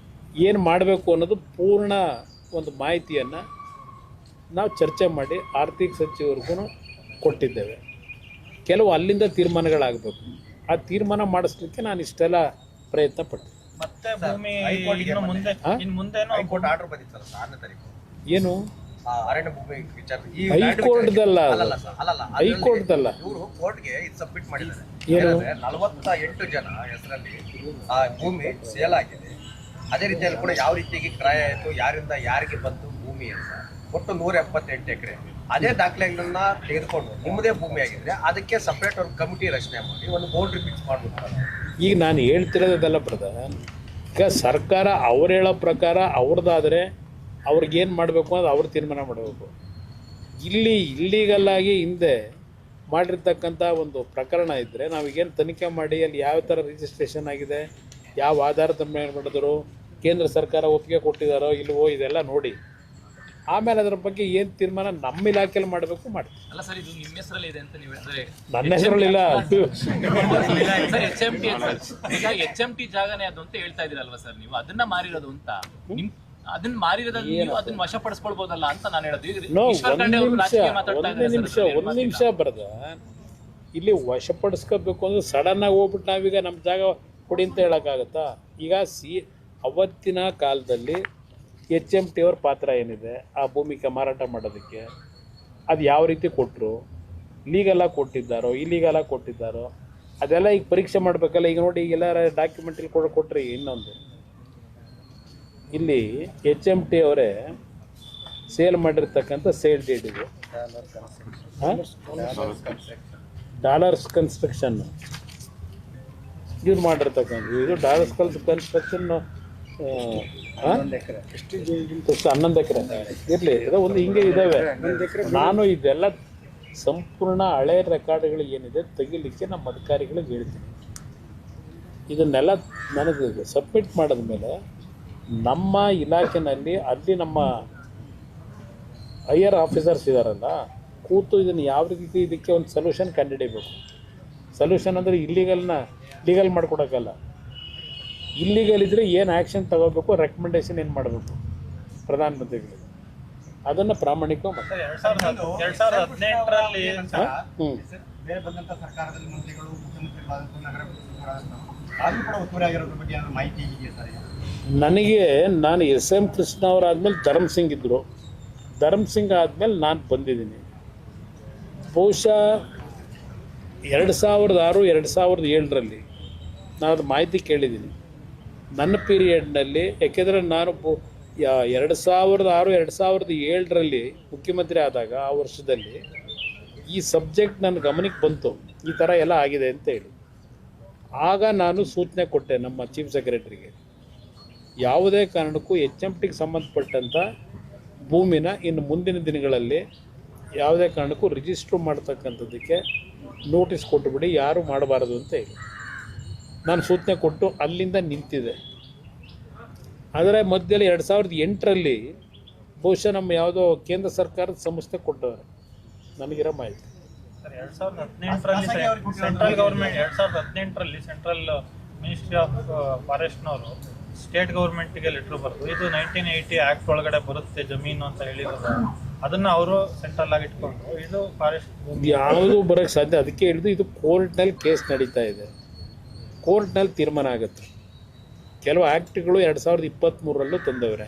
ಏನು ಮಾಡಬೇಕು ಅನ್ನೋದು ಪೂರ್ಣ ಒಂದು ಮಾಹಿತಿಯನ್ನು ನಾವು ಚರ್ಚೆ ಮಾಡಿ ಆರ್ಥಿಕ ಸಚಿವರಿಗೂ ಕೊಟ್ಟಿದ್ದೇವೆ. ಕೆಲವು ಅಲ್ಲಿಂದ ತೀರ್ಮಾನಗಳಾಗಬೇಕು, ಆ ತೀರ್ಮಾನ ಮಾಡಿಸ್ಲಿಕ್ಕೆ ನಾನು ಇಷ್ಟೆಲ್ಲ ಪ್ರಯತ್ನ ಪಟ್ಟೆ. ಮತ್ತೆ ಭೂಮಿ ಇನ್ನು ಮುಂದೇನೋ ಹೈಕೋರ್ಟ್ ಆರ್ಡರ್ ಬಂದಿತ್ತಲ್ಲ ಸರ್ 6ನೇ ತಾರೀಕು, ಏನು ಅರಣ್ಯ ಭೂಮಿ ವಿಚಾರ ಹೈಕೋರ್ಟ್ದಲ್ಲ, ಹೈಕೋರ್ಟ್ದಲ್ಲ, ಇವರು ಕೋರ್ಟ್ಗೆ ಇದು ಸಬ್ಮಿಟ್ ಮಾಡಿದ್ದಾರೆ. ಏನು 48 ಜನ ಹೆಸರಲ್ಲಿ ಆ ಭೂಮಿ ಸೇಲ್ ಆಗಿದೆ. ಅದೇ ರೀತಿಯಲ್ಲಿ ಕೂಡ ಯಾವ ರೀತಿಯಾಗಿ ಕ್ರಯ ಆಯಿತು, ಯಾರಿಂದ ಯಾರಿಗೆ ಬಂತು ಭೂಮಿ ಅಂತ, ಒಟ್ಟು 178 ಎಕರೆ. ಅದೇ ದಾಖಲೆಗಳನ್ನ ತೆಗೆದುಕೊಂಡು ನಿಮ್ಮದೇ ಭೂಮಿ ಆಗಿದ್ರೆ ಅದಕ್ಕೆ ಸಪ್ರೇಟ್ ಒಂದು ಕಮಿಟಿ ರಚನೆ ಮಾಡಿ ಒಂದು ಬೌಂಡ್ರಿ ಫಿಕ್ಸ್ ಮಾಡ್ಬಿಡ್ತಾರೆ. ಈಗ ನಾನು ಹೇಳ್ತಿರೋದಲ್ಲ ಪ್ರಧಾನ್, ಈಗ ಸರ್ಕಾರ ಅವ್ರು ಹೇಳೋ ಪ್ರಕಾರ ಅವ್ರದ್ದಾದರೆ ಅವ್ರಿಗೇನು ಮಾಡಬೇಕು ಅನ್ನೋದು ಅವ್ರು ತೀರ್ಮಾನ ಮಾಡಬೇಕು. ಇಲ್ಲಿ ಇಲ್ಲಿಗಲ್ಲಾಗಿ ಹಿಂದೆ ಮಾಡಿರ್ತಕ್ಕಂಥ ಒಂದು ಪ್ರಕರಣ ಇದ್ದರೆ ನಾವೀಗೇನು ತನಿಖೆ ಮಾಡಿ ಅಲ್ಲಿ ಯಾವ ಥರ ರಿಜಿಸ್ಟ್ರೇಷನ್ ಆಗಿದೆ, ಯಾವ ಆಧಾರದ ಮೇಲೆ ಮಾಡಿದ್ರು, ಕೇಂದ್ರ ಸರ್ಕಾರ ಒಪ್ಪಿಗೆ ಕೊಟ್ಟಿದ್ದಾರೋ ಇಲ್ವೋ, ಇದೆಲ್ಲ ನೋಡಿ ಆಮೇಲೆ ಅದರ ಬಗ್ಗೆ ಏನು ತೀರ್ಮಾನ ನಮ್ಮ ಇಲಾಖೆಯಲ್ಲಿ ಮಾಡಬೇಕು ಮಾಡ್ತೀವಿ. ಅಲ್ಲ ಸರ್, ಇದು ನಿಮ್ಮ ಹೆಸರಲ್ಲಿ ಇದೆ ಅಂತ ನೀವು ಹೇಳಿದ್ರೆ ನನ್ನ ಹೆಸರಲ್ಲಿಲ್ಲ, ಸರ್ HMT ಈಗ HMT ಜಾಗನೇ ಅದು ಅಂತ ಹೇಳ್ತಾ ಇದೀರಲ್ವಾ ಸರ್, ನೀವು ಅದನ್ನ ಮಾರಿರೋದು ಅಂತ, ಅದನ್ನ ಮಾರಿರೋದನ್ನ ನೀವು ಅದನ್ನ ವಶಪಡಿಸ್ಕೊಳ್ಬಹುದಲ್ಲ ಅಂತ ನಾನು ಹೇಳೋದು. ಒಂದು ನಿಮಿಷ ಬರದ ಇಲ್ಲಿ ವಶಪಡಿಸ್ಕೋಬೇಕು ಅಂದ್ರೆ ಸಡನ್ ಆಗಿ ಹೋಗ್ಬಿಟ್ಟು ನಾವೀಗ ನಮ್ಮ ಜಾಗ ಕೊಡಿ ಅಂತ ಹೇಳೋಕ್ಕಾಗತ್ತಾ? ಈಗ ಅವತ್ತಿನ ಕಾಲದಲ್ಲಿ HMT ಅವ್ರ ಪಾತ್ರ ಏನಿದೆ ಆ ಭೂಮಿಗೆ ಮಾರಾಟ ಮಾಡೋದಕ್ಕೆ, ಅದು ಯಾವ ರೀತಿ ಕೊಟ್ಟರು, ಲೀಗಲಾಗಿ ಕೊಟ್ಟಿದ್ದಾರೋ ಇಲ್ಲೀಗಲಾಗಿ ಕೊಟ್ಟಿದ್ದಾರೋ ಅದೆಲ್ಲ ಈಗ ಪರೀಕ್ಷೆ ಮಾಡಬೇಕಲ್ಲ. ಈಗ ನೋಡಿ, ಈಗೆಲ್ಲ ಡಾಕ್ಯುಮೆಂಟಲ್ಲಿ ಕೊಟ್ಟರೆ ಇನ್ನೊಂದು, ಇಲ್ಲಿ HMT ಅವರೇ ಸೇಲ್ ಮಾಡಿರ್ತಕ್ಕಂಥ ಸೇಲ್ ಡೇಟ್ ಇದು, ಡಾಲರ್ಸ್ ಕನ್ಸ್ಟ್ರಕ್ಷನ್ ಇವ್ರು ಮಾಡಿರ್ತಕ್ಕಂಥ ಇದು ಡಾಲರ್ಸ್ ಕನ್ಸ್ಟ್ರಕ್ಷನ್ 11 ಎಕರೆ ಇರಲಿ, ಇದೋ ಒಂದು ಹಿಂಗೆ ಇದ್ದಾವೆ. ನಾನು ಇದೆಲ್ಲ ಸಂಪೂರ್ಣ ಹಳೆ ರೆಕಾರ್ಡ್ಗಳು ಏನಿದೆ ತೆಗಿಲಿಕ್ಕೆ ನಮ್ಮ ಅಧಿಕಾರಿಗಳಿಗೆ ಹೇಳ್ತೀನಿ. ಇದನ್ನೆಲ್ಲ ನನಗೆ ಸಬ್ಮಿಟ್ ಮಾಡಿದ್ಮೇಲೆ ನಮ್ಮ ಇಲಾಖೆಯಲ್ಲಿ ಅಲ್ಲಿ ನಮ್ಮ ಹೈಯರ್ ಆಫೀಸರ್ಸ್ ಇದ್ದಾರಲ್ಲ, ಕೂತು ಇದನ್ನು ಯಾವ ರೀತಿ ಇದಕ್ಕೆ ಒಂದು ಸೊಲ್ಯೂಷನ್ ಕಂಡುಹಿಡಿಬೇಕು. ಸೊಲ್ಯೂಷನ್ ಅಂದರೆ ಲೀಗಲ್ ಮಾಡಿಕೊಡೋಕ್ಕಲ್ಲ, ಇಲ್ಲಿಗಲ್ ಇದ್ದರೆ ಏನು ಆ್ಯಕ್ಷನ್ ತಗೋಬೇಕು, ರೆಕಮೆಂಡೇಶನ್ ಏನು ಮಾಡಬೇಕು ಪ್ರಧಾನಮಂತ್ರಿಗಳಿಗೆ, ಅದನ್ನು ಪ್ರಾಮಾಣಿಕವಾಗಿ ಮಾಡಿ. ಸರ್ 2018ರಲ್ಲಿ ಬೇರೆ ಬಂದಂತ ಸರ್ಕಾರದಲ್ಲಿ ಮಂತ್ರಿಗಳು ಮುಖ್ಯಮಂತ್ರಿಗಳಾದಂಥ ನಗರ ಆದ್ರೂ ಕೂಡ ಒತ್ತುವರಿ ಆಗಿರೋದ್ರ ಬಗ್ಗೆ ಏನಾದ್ರು ಮಾಹಿತಿ ಇದೆಯಾ ಸರ್? ನನಗೆ ನಾನು SM ಕೃಷ್ಣ ಅವರಾದ್ಮೇಲೆ ಧರ್ಮ್ ಸಿಂಗ್ ಇದ್ದರು, ಧರ್ಮ್ ಸಿಂಗ್ ಆದಮೇಲೆ ನಾನು ಬಂದಿದ್ದೀನಿ. ಬಹುಶಃ 2006 2007ರಲ್ಲಿ ನಾನು ಅದು ಮಾಹಿತಿ ಕೇಳಿದ್ದೀನಿ ನನ್ನ ಪೀರಿಯಡ್ನಲ್ಲಿ. ಯಾಕೆಂದರೆ ನಾನು 2006 2007ರಲ್ಲಿ ಮುಖ್ಯಮಂತ್ರಿ ಆದಾಗ ಆ ವರ್ಷದಲ್ಲಿ ಈ ಸಬ್ಜೆಕ್ಟ್ ನನ್ನ ಗಮನಕ್ಕೆ ಬಂತು, ಈ ಥರ ಎಲ್ಲ ಆಗಿದೆ ಅಂತ ಹೇಳಿ. ಆಗ ನಾನು ಸೂಚನೆ ಕೊಟ್ಟೆ ನಮ್ಮ ಚೀಫ್ ಸೆಕ್ರೆಟರಿಗೆ, ಯಾವುದೇ ಕಾರಣಕ್ಕೂ HMTಗೆ ಸಂಬಂಧಪಟ್ಟಂಥ ಭೂಮಿನ ಇನ್ನು ಮುಂದಿನ ದಿನಗಳಲ್ಲಿ ಯಾವುದೇ ಕಾರಣಕ್ಕೂ ರಿಜಿಸ್ಟ್ರು ಮಾಡ್ತಕ್ಕಂಥದ್ದಕ್ಕೆ ನೋಟಿಸ್ ಕೊಟ್ಟುಬಿಡಿ, ಯಾರೂ ಮಾಡಬಾರದು ಅಂತ ಹೇಳಿ ನಾನು ಸೂಚನೆ ಕೊಟ್ಟು ಅಲ್ಲಿಂದ ನಿಂತಿದೆ. ಆದರೆ ಮಧ್ಯದಲ್ಲಿ 2008ರಲ್ಲಿ ಬಹುಶಃ ನಮ್ಮ ಯಾವುದೋ ಕೇಂದ್ರ ಸರ್ಕಾರದ ಸಂಸ್ಥೆ ಕೊಟ್ಟವರು ನನಗಿರೋ ಮಾಹಿತಿ. ಸರ್ 2018ರಲ್ಲಿ ಸೆಂಟ್ರಲ್ ಗೌರ್ಮೆಂಟ್ 2018ರಲ್ಲಿ ಸೆಂಟ್ರಲ್ ಮಿನಿಸ್ಟ್ರಿ ಆಫ್ ಫಾರೆಸ್ಟ್ನವರು ಸ್ಟೇಟ್ ಗೌರ್ಮೆಂಟ್ಗೆ ಲೆಟ್ರ್ ಬರೆದು ಇದು 1980 ಆ್ಯಕ್ಟ್ ಒಳಗಡೆ ಬರುತ್ತೆ ಜಮೀನು ಅಂತ ಹೇಳಿದ್ರು. ಅದನ್ನು ಅವರು ಸೆಂಟ್ರಲ್ ಆಗಿ ಇಟ್ಕೊಂಡು ಇದು ಫಾರೆಸ್ಟ್ ಯಾವುದು ಬರೋಕ್ಕೆ ಸಾಧ್ಯ, ಅದಕ್ಕೆ ಹಿಡಿದು ಇದು ಕೋರ್ಟ್ನಲ್ಲಿ ಕೇಸ್ ನಡೀತಾ ಇದೆ, ಕೋರ್ಟ್ನಲ್ಲಿ ತೀರ್ಮಾನ ಆಗುತ್ತೆ. ಕೆಲವು ಆ್ಯಕ್ಟ್ಗಳು 2023ರಲ್ಲೂ ತಂದವ್ರೆ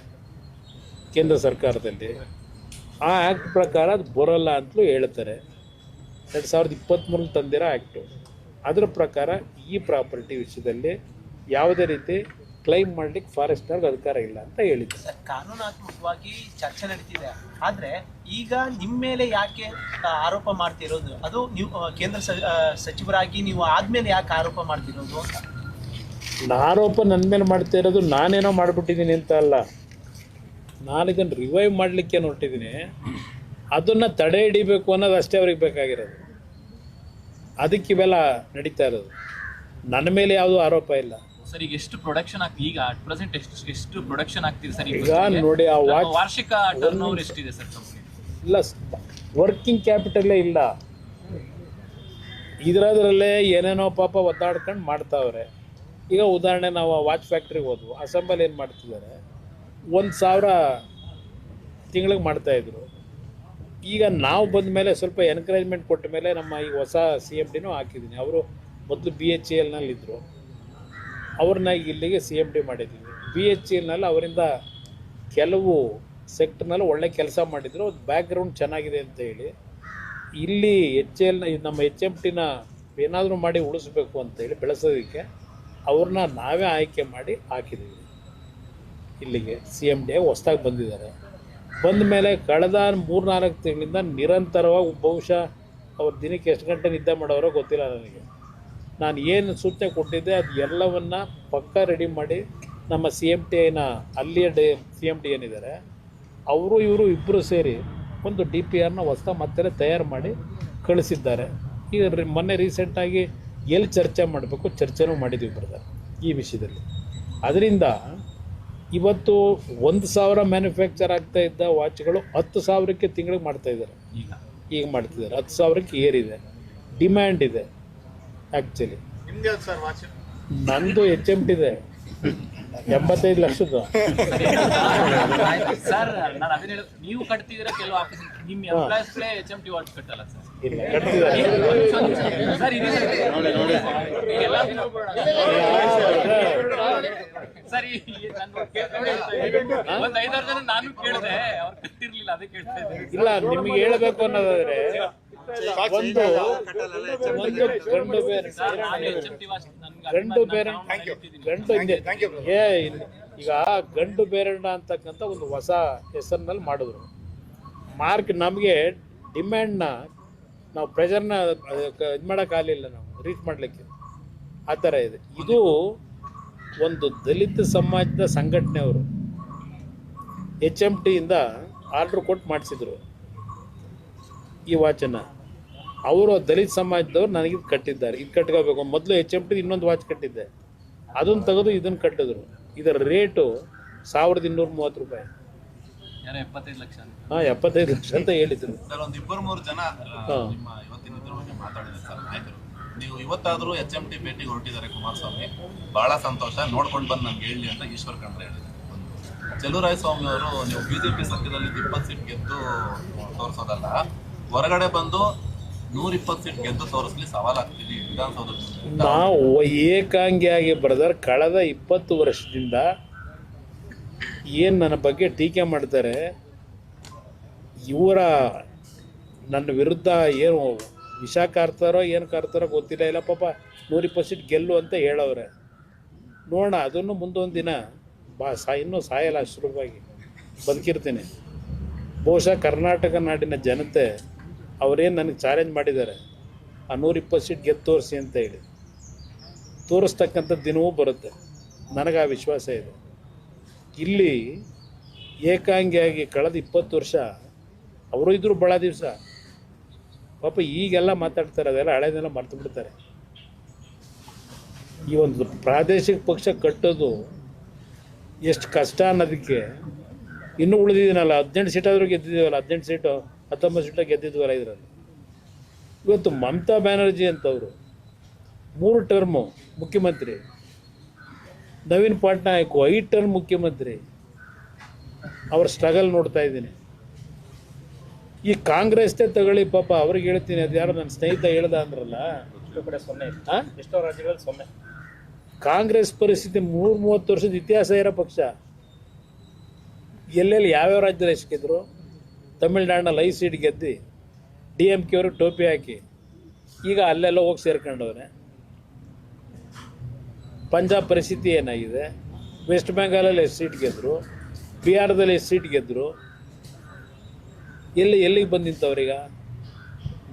ಕೇಂದ್ರ ಸರ್ಕಾರದಲ್ಲಿ, ಆ ಆ್ಯಕ್ಟ್ ಪ್ರಕಾರ ಅದು ಬರೋಲ್ಲ ಅಂತಲೂ ಹೇಳ್ತಾರೆ. 2023ರಲ್ಲಿ ತಂದಿರೋ ಆ್ಯಕ್ಟು, ಅದರ ಪ್ರಕಾರ ಈ ಪ್ರಾಪರ್ಟಿ ವಿಷಯದಲ್ಲಿ ಯಾವುದೇ ರೀತಿ ಕ್ಲೈಮ್ ಮಾಡಲಿಕ್ಕೆ ಫಾರೆಸ್ಟ್ನವ್ರಿಗೆ ಅಧಿಕಾರ ಇಲ್ಲ ಅಂತ ಹೇಳಿದ್ರು. ಕಾನೂನಾತ್ಮಕವಾಗಿ ಚರ್ಚೆ ನಡೀತಿದೆ, ಆದರೆ ಈಗ ನಿಮ್ಮ ಮೇಲೆ ಯಾಕೆ ಆರೋಪ ಮಾಡ್ತಿರೋದು? ಅದು ನೀವು ಕೇಂದ್ರ ಸಚಿವರಾಗಿ ನೀವು ಆದ್ಮೇಲೆ ಯಾಕೆ ಆರೋಪ ಮಾಡ್ತಿರೋದು ಅಂತ? ಆರೋಪ ನನ್ನ ಮೇಲೆ ಮಾಡ್ತಾ ಇರೋದು ನಾನೇನೋ ಮಾಡಿಬಿಟ್ಟಿದ್ದೀನಿ ಅಂತ ಅಲ್ಲ, ನಾನು ಇದನ್ನು ರಿವೈವ್ ಮಾಡಲಿಕ್ಕೆ ಹೊರಟಿದ್ದೀನಿ. ಅದನ್ನು ತಡೆ ಹಿಡಿಬೇಕು ಅನ್ನೋದು ಅಷ್ಟೇ ಅವ್ರಿಗೆ ಬೇಕಾಗಿರೋದು, ಅದಕ್ಕೆ ಇವೆಲ್ಲ ನಡೀತಾ ಇರೋದು. ನನ್ನ ಮೇಲೆ ಯಾವುದೂ ಆರೋಪ ಇಲ್ಲ. ಸರ್ ಈಗ ಎಷ್ಟು ಪ್ರೊಡಕ್ಷನ್ ಆಗ್ತಿದೆ ಈಗ ಅಟ್ ಪ್ರೆಸೆಂಟ್ ಎಷ್ಟು ಪ್ರೊಡಕ್ಷನ್ ಆಗ್ತಿದೆ ಸರ್? ಈಗ ನೋಡಿ ಆ ವಾರ್ಷಿಕ ಟರ್ನ್ ಓವರ್ ಎಷ್ಟಿದೆ ಸರ್ ಕಂಪನಿ? ಇಲ್ಲ, ವರ್ಕಿಂಗ್ ಕ್ಯಾಪಿಟಲೇ ಇಲ್ಲ. ಇದರಲ್ಲೇ ಏನೇನೋ ಪಾಪ ಒದ್ದಾಡ್ಕೊಂಡು ಮಾಡ್ತಾವ್ರೆ. ಈಗ ಉದಾಹರಣೆ ನಾವು ವಾಚ್ ಫ್ಯಾಕ್ಟ್ರಿಗೆ ಹೋದ್ವು, ಅಸೆಂಬಲ್ ಏನು ಮಾಡ್ತಿದ್ದಾರೆ, 1,000 ತಿಂಗಳಿಗೆ ಮಾಡ್ತಾಯಿದ್ರು. ಈಗ ನಾವು ಬಂದ ಮೇಲೆ ಸ್ವಲ್ಪ ಎನ್ಕರೇಜ್ಮೆಂಟ್ ಕೊಟ್ಟ ಮೇಲೆ ನಮ್ಮ ಈಗ ಹೊಸ CMDನೂ ಹಾಕಿದ್ದೀನಿ. ಅವರು ಮೊದಲು BHELನಲ್ಲಿದ್ದರು, ಅವ್ರನ್ನ ಇಲ್ಲಿಗೆ CMD ಮಾಡಿದ್ದೀವಿ. BHELನಲ್ಲಿ ಅವರಿಂದ ಕೆಲವು ಸೆಕ್ಟರ್ನಲ್ಲಿ ಒಳ್ಳೆ ಕೆಲಸ ಮಾಡಿದರು, ಬ್ಯಾಕ್ಗ್ರೌಂಡ್ ಚೆನ್ನಾಗಿದೆ ಅಂತ ಹೇಳಿ ಇಲ್ಲಿ ನಮ್ಮ HMTನ ಏನಾದರೂ ಮಾಡಿ ಉಳಿಸ್ಬೇಕು ಅಂತೇಳಿ ಬೆಳೆಸೋದಕ್ಕೆ ಅವ್ರನ್ನ ನಾವೇ ಆಯ್ಕೆ ಮಾಡಿ ಹಾಕಿದ್ದೀವಿ. ಇಲ್ಲಿಗೆ CMD ಹೊಸ್ದಾಗಿ ಬಂದಿದ್ದಾರೆ. ಬಂದ ಮೇಲೆ ಕಳೆದ 3-4 ತಿಂಗಳಿಂದ ನಿರಂತರವಾಗಿ ಬಹುಶಃ ಅವ್ರು ದಿನಕ್ಕೆ ಎಷ್ಟು ಗಂಟೆ ನಿದ್ದೆ ಮಾಡೋರೋ ಗೊತ್ತಿಲ್ಲ ನನಗೆ. ನಾನು ಏನು ಸೂಚನೆ ಕೊಟ್ಟಿದ್ದೆ ಅದು ಎಲ್ಲವನ್ನು ಪಕ್ಕ ರೆಡಿ ಮಾಡಿ ನಮ್ಮ CMTನ ಅಲ್ಲಿಯ CMD ಏನಿದ್ದಾರೆ ಅವರು ಇವರು ಇಬ್ಬರು ಸೇರಿ ಒಂದು DPRನ ಹೊಸ್ದಾಗಿ ಮತ್ತೆ ತಯಾರು ಮಾಡಿ ಕಳಿಸಿದ್ದಾರೆ. ಈಗ ಮೊನ್ನೆ ರೀಸೆಂಟಾಗಿ ಎಲ್ಲಿ ಚರ್ಚೆ ಮಾಡಬೇಕು ಚರ್ಚೆನೂ ಮಾಡಿದ್ದೀವಿ ಬ್ರದರ್ ಈ ವಿಷಯದಲ್ಲಿ. ಅದರಿಂದ ಇವತ್ತು 1,000 ಮ್ಯಾನುಫ್ಯಾಕ್ಚರ್ ಆಗ್ತಾ ಇದ್ದ ವಾಚ್ಗಳು 10,000ಕ್ಕೆ ತಿಂಗಳಿಗೆ ಮಾಡ್ತಾಯಿದ್ದಾರೆ. ಈಗ ಮಾಡ್ತಿದ್ದಾರೆ, 10,000ಕ್ಕೆ ಏರಿದೆ, ಡಿಮ್ಯಾಂಡ್ ಇದೆ. ಆ್ಯಕ್ಚುಲಿ ನಂದು HMT ಇದೆ 85 ಲಕ್ಷದ. ಸರ್ ನಾನು ಅದನ್ನ ಹೇಳೋದು, ನೀವು ಕಟ್ತಿದ್ದೀರಾ ಕೆಲವು ಆಫೀಸ್ ನಿಮ್ಮ ಎಂಪ್ಲಾಯ್ಸ್ಗಳೇ HMT ವಾಚ್ ಕಟ್ಟಲ್ಲ ಸರ್? ಇಲ್ಲ, ಕಟ್ತಿದ್ದಾರೆ. ಸರ್ ಇದೆ ಎಲ್ಲ ಸರ್ ಒಂದು 5-6 ಜನ ನಾನು ಕೇಳಿದೆ, ಅವ್ರು ಕಟ್ಟಿರ್ಲಿಲ್ಲ, ಅದೇ ಕೇಳ್ತಾ ಇದ್ದೀನಿ. ಇಲ್ಲ, ನಿಮಗೆ ಹೇಳಬೇಕು ಅನ್ನೋದಾದ್ರೆ ಒಂದು ಗಂಡು ಬೇರೆ ಈಗ ಗಂಡು ಬೇರಣ್ಣ ಅಂತಕ್ಕಂಥ ಒಂದು ಹೊಸ ಹೆಸರಿನಲ್ಲಿ ಮಾಡಿದ್ರು. ಮಾರ್ಕ್ ನಮಗೆ ಡಿಮ್ಯಾಂಡ್ನ ನಾವು ಪ್ರೆಷರ್ನ ಇದು ಮಾಡೋಕ್ಕಾಗಲಿಲ್ಲ, ನಾವು ರೀಚ್ ಮಾಡಲಿಕ್ಕೆ. ಆ ಥರ ಇದೆ. ಇದು ಒಂದು ದಲಿತ ಸಮಾಜದ ಸಂಘಟನೆಯವರು HMTಯಿಂದ ಆರ್ಡ್ರ್ ಕೊಟ್ಟು ಮಾಡಿಸಿದ್ರು ಈ ವಾಚನ್ನು. ಅವರು ದಲಿತ ಸಮಾಜದವ್ರು ನನಗೆ ಇದು ಕಟ್ಟಿದ್ದಾರೆ, ಇದು ಕಟ್ಕೋಬೇಕು. ಮೊದಲು HMT ಇನ್ನೊಂದು ವಾಚ್ ಕಟ್ಟಿದ್ದೆ, ಅದನ್ನು ತೆಗೆದು ಇದನ್ನು ಕಟ್ಟಿದ್ರು. ಇದರ ರೇಟು 1,230 ರೂಪಾಯಿ. 75 ಲಕ್ಷ. ಹಾಂ, 75 ಲಕ್ಷ ಅಂತ ಹೇಳಿದ್ರು. ಸರ್ ಒಂದು 2-3 ಜನ ನಿಮ್ಮ ಇವತ್ತಿನ ಇದ್ರ ಬಗ್ಗೆ ಮಾತಾಡಿದ್ದಾರೆ ಸರ್ ನಾಯಕರು. ನೀವು ಇವತ್ತಾದ್ರೂ HMT ಭೇಟಿಗೆ ಹೊರಟಿದ್ದಾರೆ ಕುಮಾರಸ್ವಾಮಿ, ಬಹಳ ಸಂತೋಷ, ನೋಡ್ಕೊಂಡು ಬಂದು ನಮ್ಗೆ ಹೇಳಿ ಅಂತ ಈಶ್ವರ್ ಖಂಡ್ರೆ ಹೇಳಿದ್ದಾರೆ. ಚೆಲುವರಾಯ ಸ್ವಾಮಿ ಅವರು, ನೀವು ಬಿಜೆಪಿ ಸತ್ಯದಲ್ಲಿ 20 ಸೀಟ್ ಗೆದ್ದು ತೋರಿಸೋದಲ್ಲ, ಹೊರಗಡೆ ಬಂದು 120 ಸೀಟ್ ಗೆದ್ದು ತೋರಿಸ್ಲಿ, ಸವಾಲಾಗ್ತೀವಿ ವಿಧಾನಸೌಧದಲ್ಲಿ. ನಾವು ಏಕಾಂಗಿಯಾಗಿ ಬ್ರದರ್ ಕಳೆದ 20 ವರ್ಷದಿಂದ ಏನು ನನ್ನ ಬಗ್ಗೆ ಟೀಕೆ ಮಾಡ್ತಾರೆ, ಇವರ ನನ್ನ ವಿರುದ್ಧ ಏನು ವಿಷ ಕಾರ್ತಾರೋ ಏನು ಕಾರ್ತಾರೋ ಗೊತ್ತಿಲ್ಲ, ಇಲ್ಲ ಪಾಪ 120 ಸೀಟ್ ಗೆಲ್ಲು ಅಂತ ಹೇಳವ್ರೆ. ನೋಡೋಣ, ಅದನ್ನು ಮುಂದೊಂದು ದಿನ ಇನ್ನೂ ಸಾಯಲ್ಲ, ಸುಲಭವಾಗಿ ಬದುಕಿರ್ತೀನಿ. ಬಹುಶಃ ಕರ್ನಾಟಕ ನಾಡಿನ ಜನತೆ ಅವರೇನು ನನಗೆ ಚಾಲೆಂಜ್ ಮಾಡಿದ್ದಾರೆ, ಆ 120 ಸೀಟ್ ಗೆದ್ದು ತೋರಿಸಿ ಅಂತ ಹೇಳಿ, ತೋರಿಸ್ತಕ್ಕಂಥ ದಿನವೂ ಬರುತ್ತೆ. ನನಗೆ ಆ ವಿಶ್ವಾಸ ಇದೆ. ಇಲ್ಲಿ ಏಕಾಂಗಿಯಾಗಿ ಕಳೆದ 20 ವರ್ಷ ಅವರು ಇದ್ದರು ಭಾಳ ದಿವಸ, ಪಾಪ ಈಗೆಲ್ಲ ಮಾತಾಡ್ತಾರೆ, ಅದೆಲ್ಲ ಹಳೆದೆಲ್ಲ ಮರ್ತು ಬಿಡ್ತಾರೆ. ಈ ಒಂದು ಪ್ರಾದೇಶಿಕ ಪಕ್ಷ ಕಟ್ಟೋದು ಎಷ್ಟು ಕಷ್ಟ ಅನ್ನೋದಕ್ಕೆ ಇನ್ನೂ ಉಳಿದಿದ್ದೀನಲ್ಲ, 18 ಸೀಟಾದರೂ ಗೆದ್ದಿದ್ದೀವಲ್ಲ, 18 ಸೀಟು 19 ಸೀಟ ಗೆದ್ದಿದ್ವಲ್ಲ ಇದರಲ್ಲಿ. ಇವತ್ತು ಮಮತಾ ಬ್ಯಾನರ್ಜಿ ಅಂತವರು 3 ಟರ್ಮು ಮುಖ್ಯಮಂತ್ರಿ, ನವೀನ್ ಪಟ್ನಾಯಕ್ 5 ಟರ್ಮ್ ಮುಖ್ಯಮಂತ್ರಿ. ಅವ್ರ ಸ್ಟ್ರಗಲ್ ನೋಡ್ತಾ ಇದ್ದೀನಿ. ಈ ಕಾಂಗ್ರೆಸ್ದೇ ತಗೊಳ್ಳಿ, ಪಾಪ ಅವ್ರಿಗೆ ಹೇಳ್ತೀನಿ, ಅದು ಯಾರೋ ನನ್ನ ಸ್ನೇಹಿತ ಹೇಳ್ದ ಅಂದ್ರಲ್ಲ, ಎಷ್ಟೋ ರಾಜ್ಯಗಳಲ್ಲಿ 0. ಕಾಂಗ್ರೆಸ್ ಪರಿಸ್ಥಿತಿ 30 ವರ್ಷದ ಇತಿಹಾಸ ಇರೋ ಪಕ್ಷ. ಎಲ್ಲೆಲ್ಲಿ ಯಾವ್ಯಾವ ರಾಜ್ಯದಲ್ಲಿ ಎಷ್ಟು ಗೆದ್ರು, ತಮಿಳ್ನಾಡಿನಲ್ಲಿ 5 ಸೀಟ್ ಗೆದ್ದು DMK ಅವ್ರಿಗೆ ಟೋಪಿ ಹಾಕಿ ಈಗ ಅಲ್ಲೆಲ್ಲ ಹೋಗಿ ಸೇರ್ಕೊಂಡವ್ರೆ. ಪಂಜಾಬ್ ಪರಿಸ್ಥಿತಿ ಏನಾಗಿದೆ, ವೆಸ್ಟ್ ಬೆಂಗಾಲಲ್ಲಿ ಎಷ್ಟು ಸೀಟ್ ಗೆದ್ದರು, ಬಿಹಾರದಲ್ಲಿ ಎಷ್ಟು ಸೀಟ್ ಗೆದ್ದರು, ಎಲ್ಲಿಗೆ ಬಂದು ನಿಂತವ್ರೀಗ.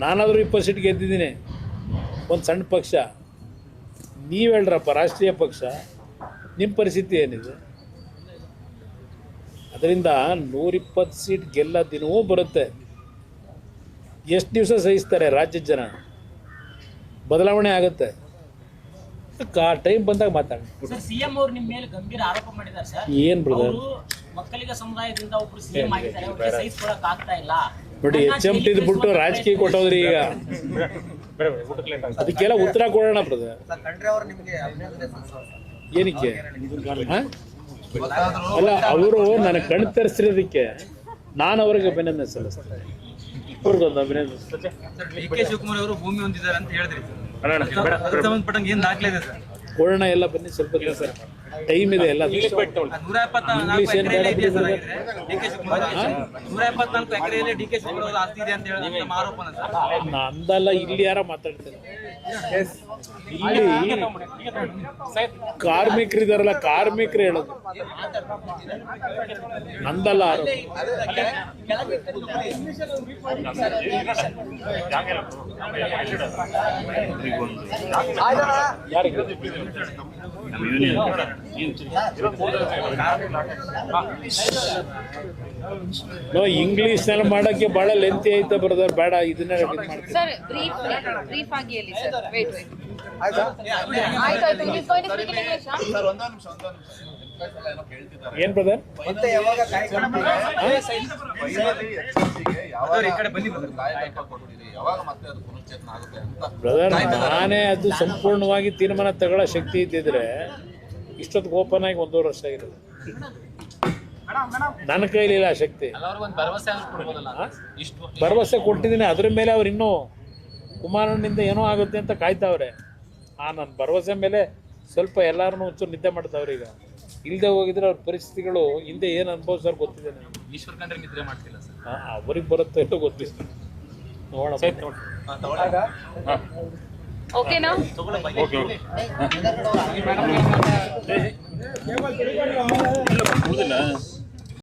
ನಾನಾದರೂ 20 ಸೀಟ್ ಗೆದ್ದಿದ್ದೀನಿ, ಒಂದು ಸಣ್ಣ ಪಕ್ಷ. ನೀವು ಹೇಳ್ರಪ್ಪ, ರಾಷ್ಟ್ರೀಯ ಪಕ್ಷ, ನಿಮ್ಮ ಪರಿಸ್ಥಿತಿ ಏನಿದೆ? ಅದರಿಂದ 120 ಸೀಟ್ ಗೆಲ್ಲ ದಿನವೂ ಬರುತ್ತೆ. ಎಷ್ಟು ದಿವಸ ಸಹಿಸ್ತಾರೆ ರಾಜ್ಯದ ಜನ? ಬದಲಾವಣೆ ಆಗುತ್ತೆ, ಟೈಮ್ ಬಂದಾಗ ಮಾತಾಡಿ. ಸರ್, ಸಿಎಂ ಅವರು ನಿಮ್ಮ ಮೇಲೆ ಗಂಭೀರ ಆರೋಪ ಮಾಡಿದ್ದಾರೆ ಸರ್. ಏನ್ ಬ್ರದರ್? ಮಕ್ಕಳಿಗ ಸಮುದಾಯದಿಂದ ಒಬ್ರು ಸಿಎಂ ಆಗಿದ್ದಾರೆ, ಅವ್ರಿಗೆ ಸಹಿಸ್ಕೊಳಕ್ ಆಗ್ತಾ ಇಲ್ಲ. ನೋಡಿ, HMT ಬಿಟ್ಟು ರಾಜಕೀಯ ಕೊಟ್ಟೋದ್ರಿ ಈಗ. ಅದಕ್ಕೆಲ್ಲ ಉತ್ತರ ಕೊಡೋಣ ಬ್ರದರ್. ಖಂಡ್ರೆ ಅವರು ನಿಮಗೆ ಅಭಿನಂದನೆ ಸಲ್ಲಿಸ್ತಾರೆ. ಏನಕ್ಕೆ? ಅಲ್ಲ, ಅವರು ನನಗೆ ಕಣ್ ತರಿಸಿರೋದಕ್ಕೆ ನಾನು ಅವ್ರಿಗೆ ಅಭಿನಂದನೆ ಸಲ್ಲಿಸ್ತೇನೆ. ಇಬ್ಬರಿಗೊಂದು ಅಭಿನಂದನೆ. DK ಶಿವಕುಮಾರ್ ಅವರು ಭೂಮಿ ಹೊಂದಿದ್ದಾರೆ ಅಂತ ಹೇಳಿದ್ರಿ ಸರ್, ಸಂಬಂಧಪಟ್ಟಂಗೆ ಏನ್ ದಾಖಲೆ ಇದೆ ಸರ್? ಕೊಡೋಣ, ಎಲ್ಲ ಬನ್ನಿ, ಸ್ವಲ್ಪ ದಿವಸ ಟೈಮ್ ಇದೆ. ಎಲ್ಲ 174 ಎಕರೆಯಲ್ಲಿ ಇದೆಯಾ ಸರ್? DK ಶಿವಕುಮಾರ್ 174 ಎಕರೆಯಲ್ಲಿ DK ಶಿವಕುಮಾರ್ ಆಸ್ತಿ ಇದೆ ಅಂತ ಹೇಳಿ ನಮ್ಮ ಆರೋಪನ ಸರ್. ಅಂದಲ್ಲ, ಇಲ್ಲಿ ಯಾರ ಮಾತಾಡ್ತಾರೆ? ಇಲ್ಲಿ ಕಾರ್ಮಿಕರಿದಾರಲ್ಲ, ಕಾರ್ಮಿಕರು ಹೇಳೋದು, ನಂದಲ್ಲ ಆರೋಪ. ಇಂಗ್ಲಿಷ್ನಲ್ಲಿ ಮಾಡಕ್ಕೆ ಬಹಳ ಲೆಂತಿ ಐತೆ ಬ್ರದರ್, ಬೇಡ ಇದನ್ನ ಸರ್. ಬ್ರೀಫ್ ಆಗಿ ಹೇಳಿ ಸರ್. ವೇಟ್ ಆಯ್ತು. ನೀವು ಸ್ಪೀಕ್ ಇನ್ ಇಂಗ್ಲಿಷ್. ಸರ್, ಒಂದೇ ನಿಮಿಷ. ಏನೋ ಕೇಳ್ತಿದ್ದಾರೆ. ಏನ್ ಬ್ರದರ್? ಮತ್ತೆ ಯಾವಾಗ ಯಾವಾಗ ಮತ್ತೆ ಅದು ಪುನಶ್ಚೇತನ ಆಗುತ್ತೆ ಅಂತ ಬ್ರದರ್, ನಾನೇ ಅದು ಸಂಪೂರ್ಣವಾಗಿ ತೀರ್ಮಾನ ತಗೊಳ್ಳೋ ಶಕ್ತಿ ಇದ್ದಿದ್ರೆ ಇಷ್ಟೊತ್ತಿಗೆ ಓಪನ್ ಆಗಿ 1.5 ವರ್ಷ ಆಗಿರೋದು. ನನ್ನ ಕೈಲಿಲ್ಲ ಆ ಶಕ್ತಿ. ಭರವಸೆ ಕೊಟ್ಟಿದ್ದೀನಿ, ಅದ್ರ ಮೇಲೆ ಅವ್ರು ಇನ್ನೂ ಕುಮಾರಣ್ಣನಿಂದ ಏನೋ ಆಗುತ್ತೆ ಅಂತ ಕಾಯ್ತಾವ್ರೆ. ನನ್ನ ಭರವಸೆ ಮೇಲೆ ಸ್ವಲ್ಪ ಎಲ್ಲಾರನ್ನೂ ಒಂಚೂರು ನಿದ್ದೆ ಮಾಡ್ತಾವ್ರೆ. ಈಗ ಇಲ್ಲದೆ ಹೋಗಿದ್ರೆ ಅವ್ರ ಪರಿಸ್ಥಿತಿಗಳು ಹಿಂದೆ ಏನು ಅನುಭವಿಸೋರು ಗೊತ್ತಿದೆ ನನಗೆ. ಈಶ್ವರ್ ಖಂಡ್ರೆ ನಿದ್ರೆ ಮಾಡ್ತಿಲ್ಲ ಸರ್. ಅವ್ರಿಗೆ ಬರುತ್ತೆ ಎಲ್ಲೋ ಗೊತ್ತಿಲ್ಲ, ನೋಡೋಣ. ಓಕೆನಾ?